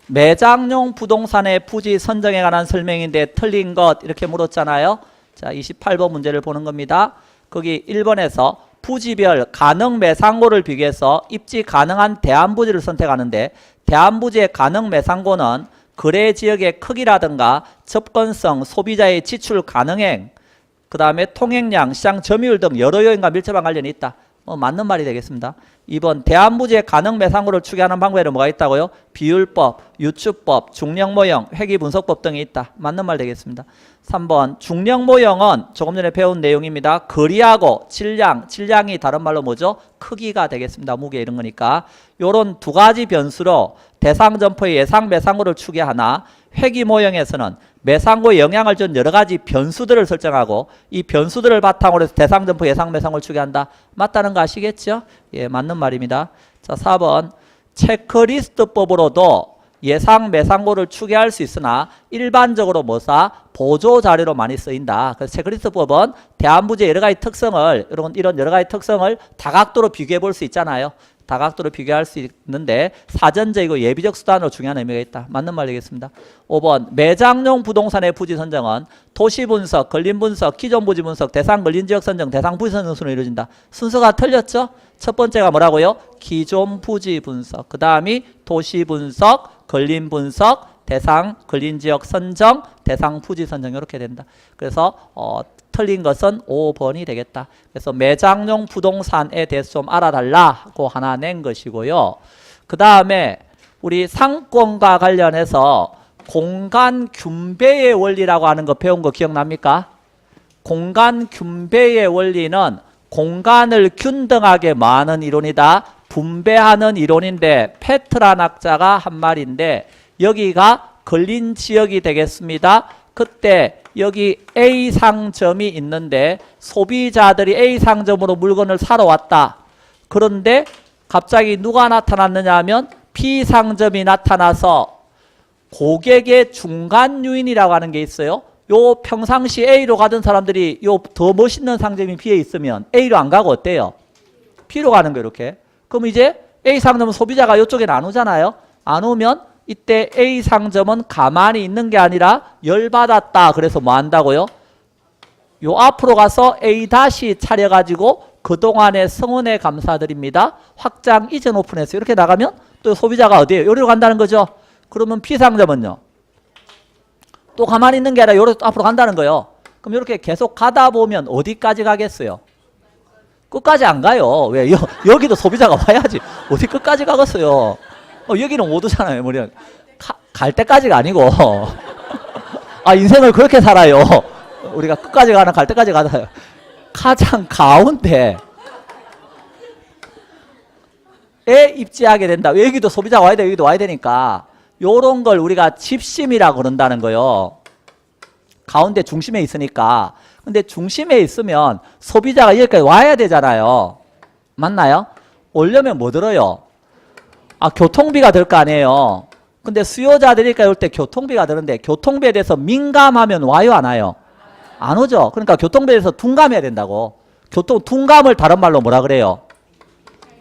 매장용 부동산의 부지 선정에 관한 설명인데 틀린 것 이렇게 물었잖아요. 자, 28번 문제를 보는 겁니다. 거기 1번에서 부지별 가능 매상고를 비교해서 입지 가능한 대안부지를 선택하는데 대안부지의 가능 매상고는 거래 지역의 크기라든가 접근성, 소비자의 지출 가능행, 그 다음에 통행량, 시장 점유율 등 여러 요인과 밀접한 관련이 있다. 맞는 말이 되겠습니다. 2번 대안부지의 가능 매상고를 추계하는 방법에는 뭐가 있다고요? 비율법, 유추법, 중력모형, 회귀분석법 등이 있다. 맞는 말 되겠습니다. 3번 중력모형은 조금 전에 배운 내용입니다. 거리하고 질량이 다른 말로 뭐죠? 크기가 되겠습니다. 무게 이런 거니까. 요런 두 가지 변수로 대상 점포의 예상 매상고를 추계하나 회귀모형에서는 매상고에 영향을 준 여러 가지 변수들을 설정하고 이 변수들을 바탕으로 해서 대상 점포 예상 매상고를 추계한다. 맞다는 거 아시겠죠? 예, 맞는 말입니다. 자, 4번 체크리스트법으로도 예상 매상고를 추계할 수 있으나 일반적으로 뭐사 보조 자료로 많이 쓰인다. 그래서 체크리스트법은 대안부지의 여러 가지 특성을 이런 여러 가지 특성을 다각도로 비교해 볼 수 있잖아요. 다각도로 비교할 수 있는데 사전적이고 예비적 수단으로 중요한 의미가 있다. 맞는 말 되겠습니다. 5번 매장용 부동산의 부지 선정은 도시 분석, 걸림 분석, 기존 부지 분석, 대상 걸린 지역 선정, 대상 부지 선정 순으로 이루어진다. 순서가 틀렸죠? 첫 번째가 뭐라고요? 기존 부지 분석, 그 다음이 도시 분석, 걸림 분석, 대상 걸린 지역 선정, 대상 부지 선정 이렇게 된다. 그래서 틀린 것은 5번이 되겠다. 그래서 매장용 부동산에 대해서 좀 알아달라고 하나 낸 것이고요. 그 다음에 우리 상권과 관련해서 공간 균배의 원리라고 하는 거 배운 거 기억납니까? 공간 균배의 원리는 공간을 균등하게 많은 이론이다. 분배하는 이론인데 페트란 학자가 한 말인데 여기가 걸린 지역이 되겠습니다. 그때 여기 A 상점이 있는데 소비자들이 A 상점으로 물건을 사러 왔다. 그런데 갑자기 누가 나타났느냐 하면 B 상점이 나타나서 고객의 중간 요인이라고 하는 게 있어요. 요 평상시 A로 가던 사람들이 요 더 멋있는 상점이 B에 있으면 A로 안 가고 어때요? B로 가는 거예요. 이렇게. 그럼 이제 A 상점은 소비자가 이쪽에는 안 오잖아요. 안 오면 이때 A 상점은 가만히 있는 게 아니라 열받았다. 그래서 뭐 한다고요? 요 앞으로 가서 A 다시 차려가지고 그동안의 성원에 감사드립니다. 확장 이전 오픈해서 이렇게 나가면 또 소비자가 어디에요? 요리로 간다는 거죠. 그러면 B 상점은요? 또 가만히 있는 게 아니라 요리 앞으로 간다는 거예요. 그럼 이렇게 계속 가다 보면 어디까지 가겠어요? 끝까지 안 가요. 왜? 여기도 소비자가 와야지. 어디 끝까지 가겠어요? 여기는 못 오잖아요. 갈 때까지가 아니고. 인생을 그렇게 살아요. 우리가 끝까지 가는 갈 때까지 가잖아요. 가장 가운데에 입지하게 된다. 여기도 소비자가 와야 돼. 여기도 와야 되니까. 요런 걸 우리가 집심이라고 그런다는 거예요. 가운데 중심에 있으니까. 근데 중심에 있으면 소비자가 여기까지 와야 되잖아요. 맞나요? 오려면 뭐 들어요? 교통비가 들 거 아니에요. 근데 수요자들이니까 올 때 교통비가 드는데 교통비에 대해서 민감하면 와요, 안 와요? 안 오죠. 그러니까 교통비에 대해서 둔감해야 된다고. 둔감을 다른 말로 뭐라 그래요?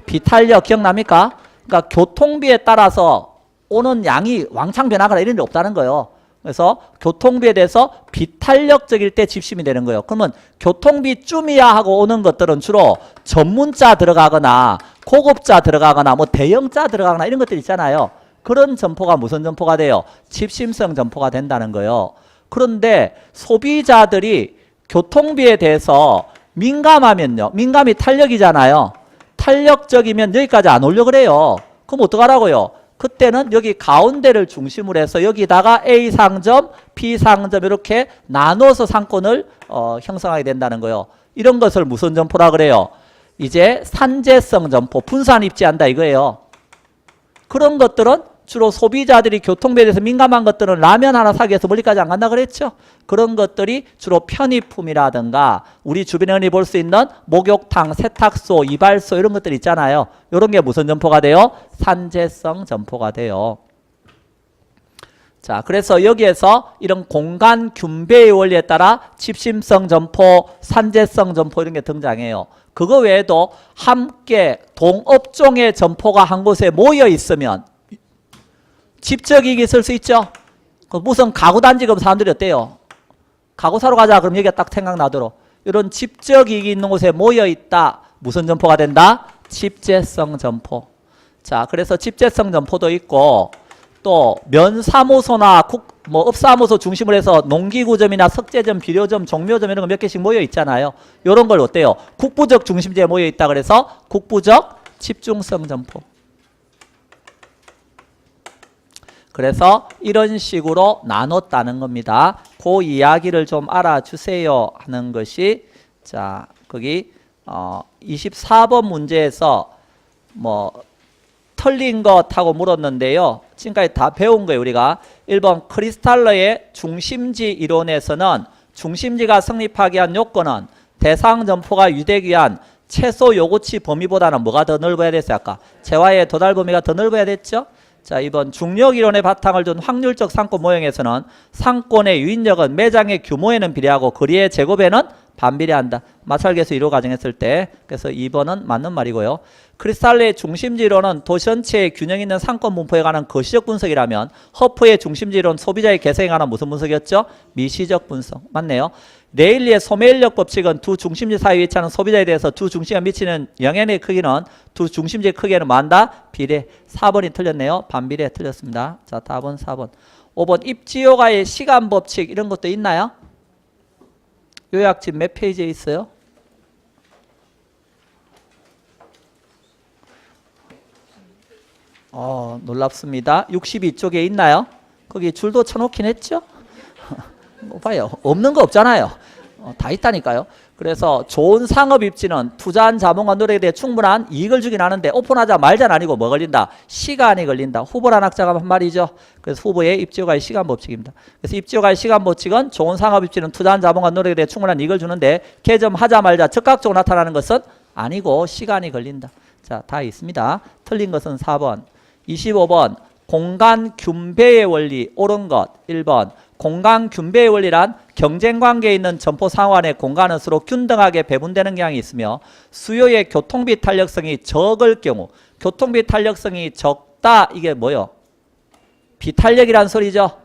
비탄력 기억납니까? 그러니까 교통비에 따라서 오는 양이 왕창 변하거나 이런 일 없다는 거예요. 그래서 교통비에 대해서 비탄력적일 때 집심이 되는 거예요. 그러면 교통비쯤이야 하고 오는 것들은 주로 전문자 들어가거나 고급자 들어가거나 뭐 대형자 들어가거나 이런 것들 있잖아요. 그런 점포가 무슨 점포가 돼요? 집심성 점포가 된다는 거예요. 그런데 소비자들이 교통비에 대해서 민감하면요. 민감이 탄력이잖아요. 탄력적이면 여기까지 안 오려 그래요. 그럼 어떡하라고요? 그때는 여기 가운데를 중심으로 해서 여기다가 A 상점, B 상점 이렇게 나눠서 상권을 형성하게 된다는 거예요. 이런 것을 무슨 점포라 그래요? 이제 산재성 점포, 분산 입지한다 이거예요. 그런 것들은 주로 소비자들이 교통비에 대해서 민감한 것들은 라면 하나 사기 위해서 멀리까지 안 간다 그랬죠. 그런 것들이 주로 편의품이라든가 우리 주변에 흔히 볼 수 있는 목욕탕, 세탁소, 이발소 이런 것들 있잖아요. 이런 게 무슨 점포가 돼요? 산재성 점포가 돼요. 자, 그래서 여기에서 이런 공간 균배의 원리에 따라 집심성 점포, 산재성 점포 이런 게 등장해요. 그거 외에도 함께 동업종의 점포가 한 곳에 모여 있으면 집적 이익이 있을 수 있죠. 무슨 가구 단지가 사람들이 어때요? 가구 사러 가자 그럼 여기가 딱 생각나도록 이런 집적 이익이 있는 곳에 모여 있다. 무슨 점포가 된다? 집재성 점포. 자, 그래서 집재성 점포도 있고 또 면사무소나 업사무소 중심으로 해서 농기구점이나 석재점, 비료점, 종묘점 이런 거 몇 개씩 모여 있잖아요. 이런 걸 어때요? 국부적 중심지에 모여 있다 그래서 국부적 집중성 점포. 그래서 이런 식으로 나눴다는 겁니다. 그 이야기를 좀 알아주세요 하는 것이 자 거기 24번 문제에서 뭐 틀린 것하고 물었는데요. 지금까지 다 배운 거예요. 우리가 1번 크리스탈러의 중심지 이론에서는 중심지가 성립하기 위한 요건은 대상 점포가 유대하기 위한 최소 요구치 범위보다는 뭐가 더 넓어야 됐어요? 아까 재화의 도달 범위가 더 넓어야 됐죠? 자, 이번 중력 이론의 바탕을 둔 확률적 상권 모형에서는 상권의 유인력은 매장의 규모에는 비례하고 거리의 제곱에는 반비례한다. 마찰계수 1호 가정했을 때. 그래서 2번은 맞는 말이고요. 크리스탈러의 중심지 이론은 도시 전체의 균형 있는 상권 분포에 관한 거시적 분석이라면 허프의 중심지 이론 소비자의 개성에 관한 무슨 분석이었죠? 미시적 분석. 맞네요. 레일리의 소매인력 법칙은 두 중심지 사이에 위치하는 소비자에 대해서 두 중심지가 미치는 영향의 크기는 두 중심지의 크기에는 뭐한다? 비례. 4번이 틀렸네요. 반비례 틀렸습니다. 자, 답은 4번. 5번 입지효과의 시간 법칙 이런 것도 있나요? 요약집 몇 페이지에 있어요? 놀랍습니다. 62쪽에 있나요? 거기 줄도 쳐놓긴 했죠? 뭐 봐요. 없는 거 없잖아요. 다 있다니까요. 그래서 좋은 상업 입지는 투자한 자본과 노력에 대해 충분한 이익을 주긴 하는데 오픈하자 말자는 아니고 뭐 걸린다? 시간이 걸린다. 후보란 학자가 한 말이죠. 그래서 후보의 입지효과의 시간 법칙입니다. 그래서 입지효과의 시간 법칙은 좋은 상업 입지는 투자한 자본과 노력에 대해 충분한 이익을 주는데 개점하자 말자 즉각적으로 나타나는 것은 아니고 시간이 걸린다. 자, 다 있습니다. 틀린 것은 4번. 25번 공간 균배의 원리 옳은 것 1번 공간 균배의 원리란 경쟁관계에 있는 점포 상호간의 공간은 서로 균등하게 배분되는 경향이 있으며 수요의 교통비 탄력성이 적을 경우 교통비 탄력성이 적다 이게 뭐요? 비탄력이란 소리죠.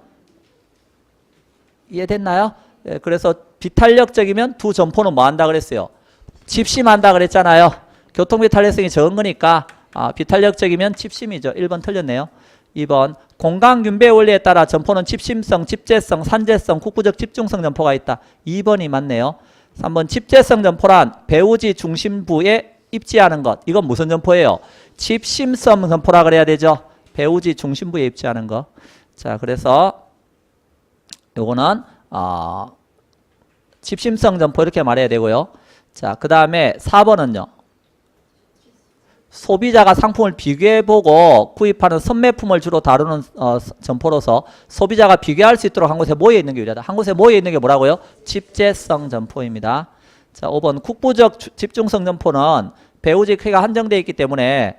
이해됐나요? 예, 그래서 비탄력적이면 두 점포는 뭐 한다 그랬어요? 집심한다 그랬잖아요. 교통비 탄력성이 적은 거니까 비탄력적이면 집심이죠. 1번 틀렸네요. 2번 공간균배 원리에 따라 점포는 집심성, 집재성, 산재성, 국부적 집중성 점포가 있다. 2번이 맞네요. 3번 집재성 점포란 배우지 중심부에 입지하는 것. 이건 무슨 점포예요? 집심성 점포라 그래야 되죠. 배우지 중심부에 입지하는 것. 자, 그래서 요거는 집심성 점포 이렇게 말해야 되고요. 자, 그 다음에 4번은요. 소비자가 상품을 비교해보고 구입하는 선매품을 주로 다루는 점포로서 소비자가 비교할 수 있도록 한 곳에 모여있는 게 유리하다. 한 곳에 모여있는 게 뭐라고요? 집재성 점포입니다. 자, 5번 국부적 집중성 점포는 배우지 크기가 한정되어 있기 때문에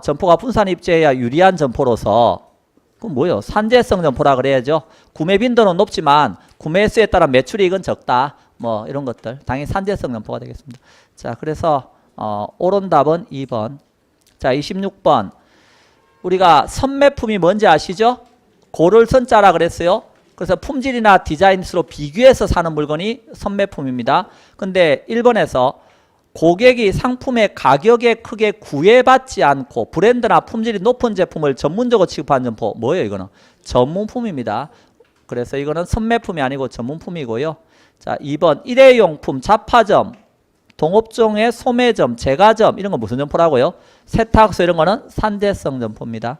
점포가 분산 입지해야 유리한 점포로서 그럼 뭐예요? 산재성 점포라 그래야죠. 구매 빈도는 높지만 구매 수에 따라 매출이익은 적다. 뭐 이런 것들 당연히 산재성 점포가 되겠습니다. 자, 그래서 옳은 답은 2번. 자, 26번. 우리가 선매품이 뭔지 아시죠? 고를 선자라 그랬어요. 그래서 품질이나 디자인으로 비교해서 사는 물건이 선매품입니다. 근데 1번에서 고객이 상품의 가격에 크게 구애받지 않고 브랜드나 품질이 높은 제품을 전문적으로 취급하는 점포. 뭐예요 이거는? 전문품입니다. 그래서 이거는 선매품이 아니고 전문품이고요. 자, 2번 일회용품, 잡화점, 동업종의 소매점, 제과점 이런 건 무슨 점포라고요? 세탁소 이런 거는 산재성 점포입니다.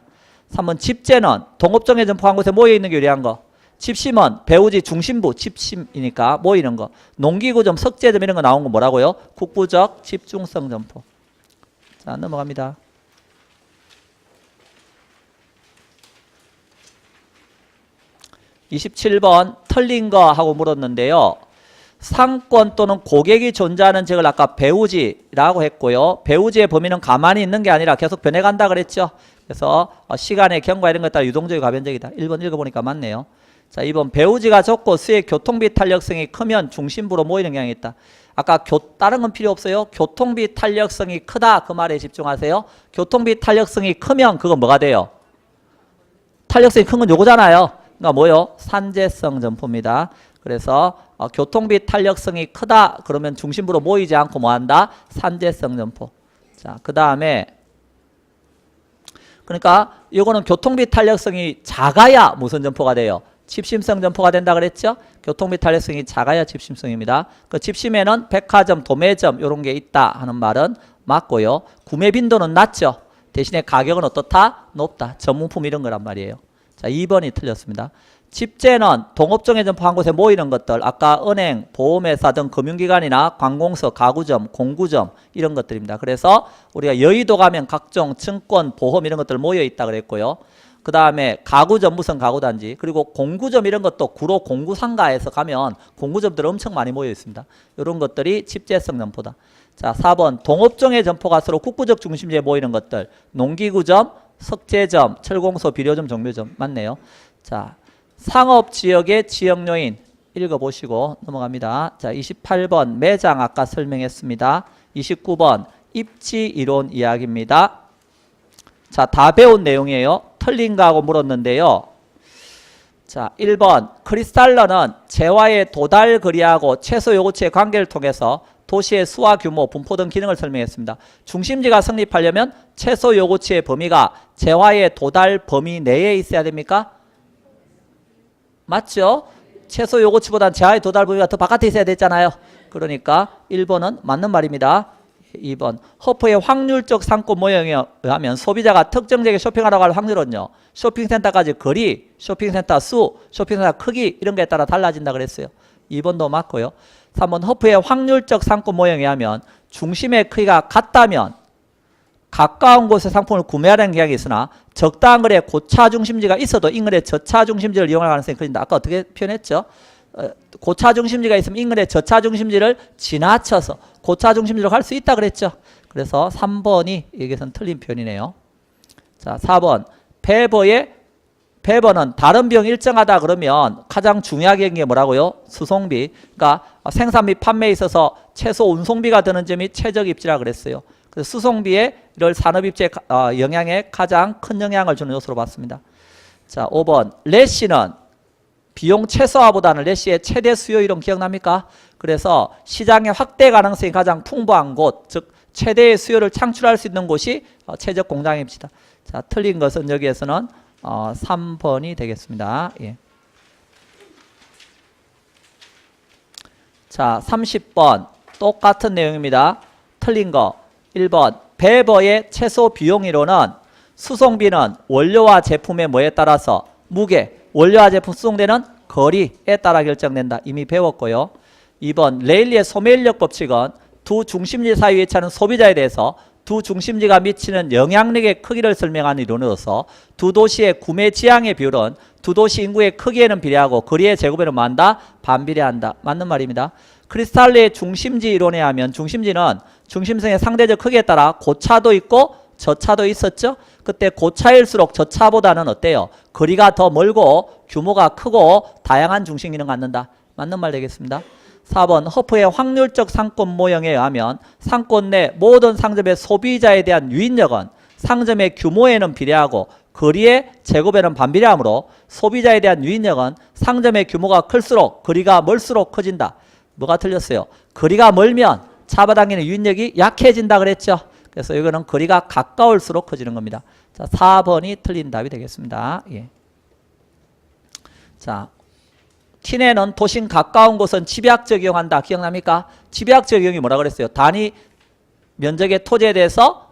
3번 집재는 동업종의 점포 한 곳에 모여있는 게 유리한 거. 집심은 배우지 중심부 집심이니까 모이는 거. 농기구점, 석재점 이런 거 나온 거 뭐라고요? 국부적 집중성 점포. 자, 넘어갑니다. (27번) 털린 거 하고 물었는데요. 상권 또는 고객이 존재하는 지역을 아까 배우지라고 했고요. 배우지의 범위는 가만히 있는 게 아니라 계속 변해간다 그랬죠. 그래서 시간의 경과 이런 것 따라 유동적이고 가변적이다. 1번 읽어보니까 맞네요. 자, 2번 배우지가 적고 수의 교통비 탄력성이 크면 중심부로 모이는 경향이 있다. 아까 다른 건 필요 없어요. 교통비 탄력성이 크다 그 말에 집중하세요. 교통비 탄력성이 크면 그건 뭐가 돼요? 탄력성이 큰 건 요거잖아요. 그러니까 뭐요? 산재성 점포입니다. 그래서 교통비 탄력성이 크다 그러면 중심부로 모이지 않고 뭐한다? 산재성 점포. 자, 그 다음에 그러니까 이거는 교통비 탄력성이 작아야 무슨 점포가 돼요? 집심성 점포가 된다 그랬죠? 교통비 탄력성이 작아야 집심성입니다. 그 집심에는 백화점, 도매점 이런 게 있다 하는 말은 맞고요. 구매 빈도는 낮죠. 대신에 가격은 어떻다? 높다. 전문품 이런 거란 말이에요. 자, 2번이 틀렸습니다. 집재는 동업종의 점포 한 곳에 모이는 것들, 아까 은행, 보험회사 등 금융기관이나 관공서, 가구점, 공구점 이런 것들입니다. 그래서 우리가 여의도 가면 각종 증권, 보험 이런 것들 모여 있다 그랬고요. 그 다음에 가구점, 무슨 가구단지, 그리고 공구점 이런 것도 구로 공구상가에서 가면 공구점들 엄청 많이 모여 있습니다. 이런 것들이 집재성 점포다. 자, 4번 동업종의 점포가 서로 국부적 중심지에 모이는 것들, 농기구점, 석재점, 철공소, 비료점, 정묘점 맞네요. 자, 상업지역의 지역요인 읽어보시고 넘어갑니다. 자, 28번 매장 아까 설명했습니다. 29번 입지이론 이야기입니다. 자, 다 배운 내용이에요. 틀린가 하고 물었는데요. 자, 1번 크리스탈러는 재화의 도달 거리하고 최소 요구치의 관계를 통해서 도시의 수와 규모, 분포 등 기능을 설명했습니다. 중심지가 성립하려면 최소 요구치의 범위가 재화의 도달 범위 내에 있어야 됩니까? 맞죠? 최소 요구치보다는 재화의 도달 범위가 더 바깥에 있어야 됐잖아요. 그러니까 1번은 맞는 말입니다. 2번 허프의 확률적 상권 모형에 의하면 소비자가 특정 지역에 쇼핑하라고 할 확률은요. 쇼핑센터까지 거리, 쇼핑센터 수, 쇼핑센터 크기 이런 거에 따라 달라진다 그랬어요. 2번도 맞고요. 3번 허프의 확률적 상권 모형에 의하면 중심의 크기가 같다면 가까운 곳에 상품을 구매하려는 경향이 있으나 적당한 거리에 고차 중심지가 있어도 인근의 저차 중심지를 이용할 가능성이 커진다. 아까 어떻게 표현했죠? 고차 중심지가 있으면 인근의 저차 중심지를 지나쳐서 고차 중심지로 갈 수 있다 그랬죠. 그래서 3번이 여기서는 틀린 표현이네요. 자, 4번 배버는 다른 비용이 일정하다 그러면 가장 중요하게 여긴 게 뭐라고요? 수송비. 그러니까 생산 및 판매에 있어서 최소 운송비가 드는 점이 최적 입지라 그랬어요. 그래서 수송비에 이럴 산업입지의 영향에 가장 큰 영향을 주는 요소로 봤습니다. 자, 5번 레시는 비용 최소화보다는 레시의 최대 수요 이론 기억납니까? 그래서 시장의 확대 가능성이 가장 풍부한 곳, 즉 최대의 수요를 창출할 수 있는 곳이 최적 공장입니다. 자, 틀린 것은 여기에서는 3번이 되겠습니다. 예. 자, 30번 똑같은 내용입니다. 틀린 거 1번 배버의 최소 비용 이론은 수송비는 원료와 제품의 뭐에 따라서 무게, 원료와 제품 수송되는 거리에 따라 결정된다. 이미 배웠고요. 2번 레일리의 소매인력 법칙은 두 중심지 사이에 위치하는 소비자에 대해서 두 중심지가 미치는 영향력의 크기를 설명하는 이론으로서 두 도시의 구매 지향의 비율은 두 도시 인구의 크기에는 비례하고 거리의 제곱에는 뭐한다? 반비례한다. 맞는 말입니다. 크리스탈리의 중심지 이론에 하면 중심지는 중심성의 상대적 크기에 따라 고차도 있고 저차도 있었죠. 그때 고차일수록 저차보다는 어때요? 거리가 더 멀고 규모가 크고 다양한 중심 기능을 갖는다. 맞는 말 되겠습니다. 4번 허프의 확률적 상권 모형에 의하면 상권 내 모든 상점의 소비자에 대한 유인력은 상점의 규모에는 비례하고 거리의 제곱에는 반비례하므로 소비자에 대한 유인력은 상점의 규모가 클수록 거리가 멀수록 커진다. 뭐가 틀렸어요? 거리가 멀면 잡아당기는 유인력이 약해진다 그랬죠. 그래서 이거는 거리가 가까울수록 커지는 겁니다. 자, 4번이 틀린 답이 되겠습니다. 예. 자, 티네는 도심 가까운 곳은 집약 적용한다. 기억납니까? 집약 적용이 뭐라 그랬어요? 단위 면적의 토지에 대해서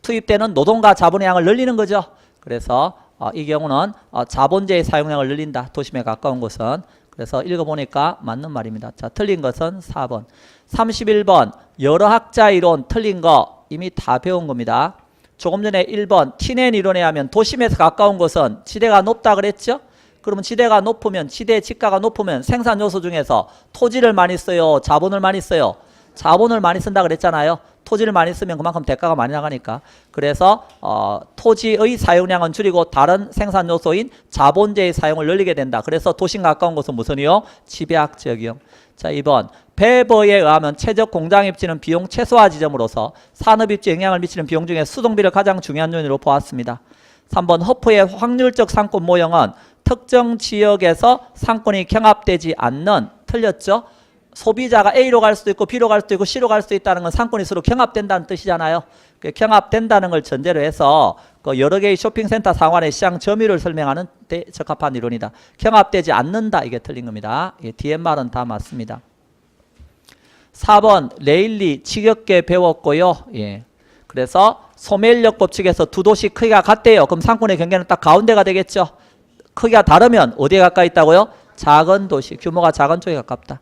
투입되는 노동과 자본의 양을 늘리는 거죠. 그래서 이 경우는 자본재의 사용량을 늘린다. 도심에 가까운 곳은. 그래서 읽어보니까 맞는 말입니다. 자, 틀린 것은 4번. 31번 여러 학자 이론 틀린 거 이미 다 배운 겁니다. 조금 전에 1번 티넨 이론에 하면 도심에서 가까운 곳은 지대가 높다 그랬죠. 그러면 지대가 높으면 지대 지가가 높으면 생산 요소 중에서 토지를 많이 써요, 자본을 많이 써요? 자본을 많이 쓴다 그랬잖아요. 토지를 많이 쓰면 그만큼 대가가 많이 나가니까. 그래서 토지의 사용량은 줄이고 다른 생산 요소인 자본재의 사용을 늘리게 된다. 그래서 도심 가까운 곳은 무슨이요? 집약 적용. 자, 2번 베버에 의하면 최적 공장 입지는 비용 최소화 지점으로서 산업 입지에 영향을 미치는 비용 중에 수동비를 가장 중요한 요인으로 보았습니다. 3번 허프의 확률적 상권 모형은 특정 지역에서 상권이 경합되지 않는, 틀렸죠? 소비자가 A로 갈 수도 있고 B로 갈 수도 있고 C로 갈 수도 있다는 건 상권이 서로 경합된다는 뜻이잖아요. 경합된다는 걸 전제로 해서 여러 개의 쇼핑센터 상환의 시장 점유율을 설명하는 데 적합한 이론이다. 경합되지 않는다. 이게 틀린 겁니다. 예, 뒤에 말은 다 맞습니다. 4번 레일리 지겹게 배웠고요. 예. 그래서 소멸력 법칙에서 두 도시 크기가 같대요. 그럼 상권의 경계는 딱 가운데가 되겠죠. 크기가 다르면 어디에 가까이 있다고요? 작은 도시, 규모가 작은 쪽에 가깝다.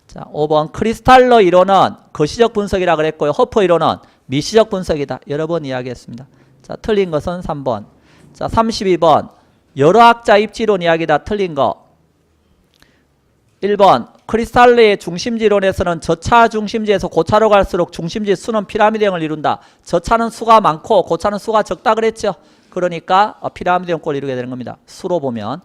자, 5번 크리스탈러 이론은 거시적 분석이라 그랬고요. 허프 이론은 미시적 분석이다. 여러 번 이야기했습니다. 자, 틀린 것은 3번. 자, 32번 여러 학자 입지론 이야기다. 틀린 거. 1번 크리스탈러의 중심지론에서는 저차 중심지에서 고차로 갈수록 중심지 수는 피라미드형을 이룬다. 저차는 수가 많고 고차는 수가 적다 그랬죠. 그러니까 피라미드형 꼴을 이루게 되는 겁니다. 수로 보면.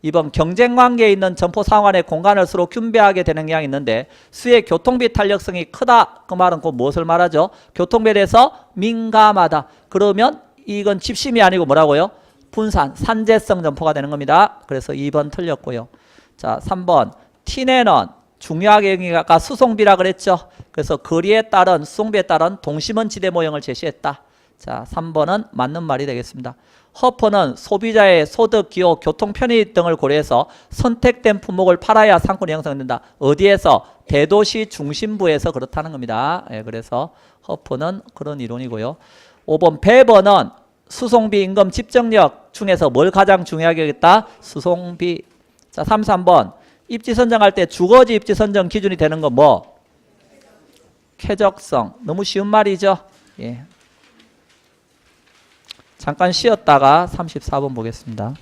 2번 경쟁관계에 있는 점포 상환의 공간을 서로 분배하게 되는 경향이 있는데 수의 교통비 탄력성이 크다. 그 말은 곧 무엇을 말하죠? 교통비에 대해서 민감하다. 그러면 이건 집심이 아니고 뭐라고요? 분산, 산재성 점포가 되는 겁니다. 그래서 2번 틀렸고요. 자, 3번 티네는 중요하게 여기가 수송비라 그랬죠. 그래서 거리에 따른 수송비에 따른 동심원 지대 모형을 제시했다. 자, 3번은 맞는 말이 되겠습니다. 허퍼는 소비자의 소득, 기호, 교통 편의 등을 고려해서 선택된 품목을 팔아야 상권이 형성된다. 어디에서? 대도시 중심부에서 그렇다는 겁니다. 예, 그래서 허퍼는 그런 이론이고요. 5번 베버는 수송비, 임금, 집정력 중에서 뭘 가장 중요하게 여겼다? 수송비. 자, 3번 입지 선정할 때 주거지 입지 선정 기준이 되는 건 뭐? 쾌적성. 너무 쉬운 말이죠. 예. 잠깐 쉬었다가 34번 보겠습니다.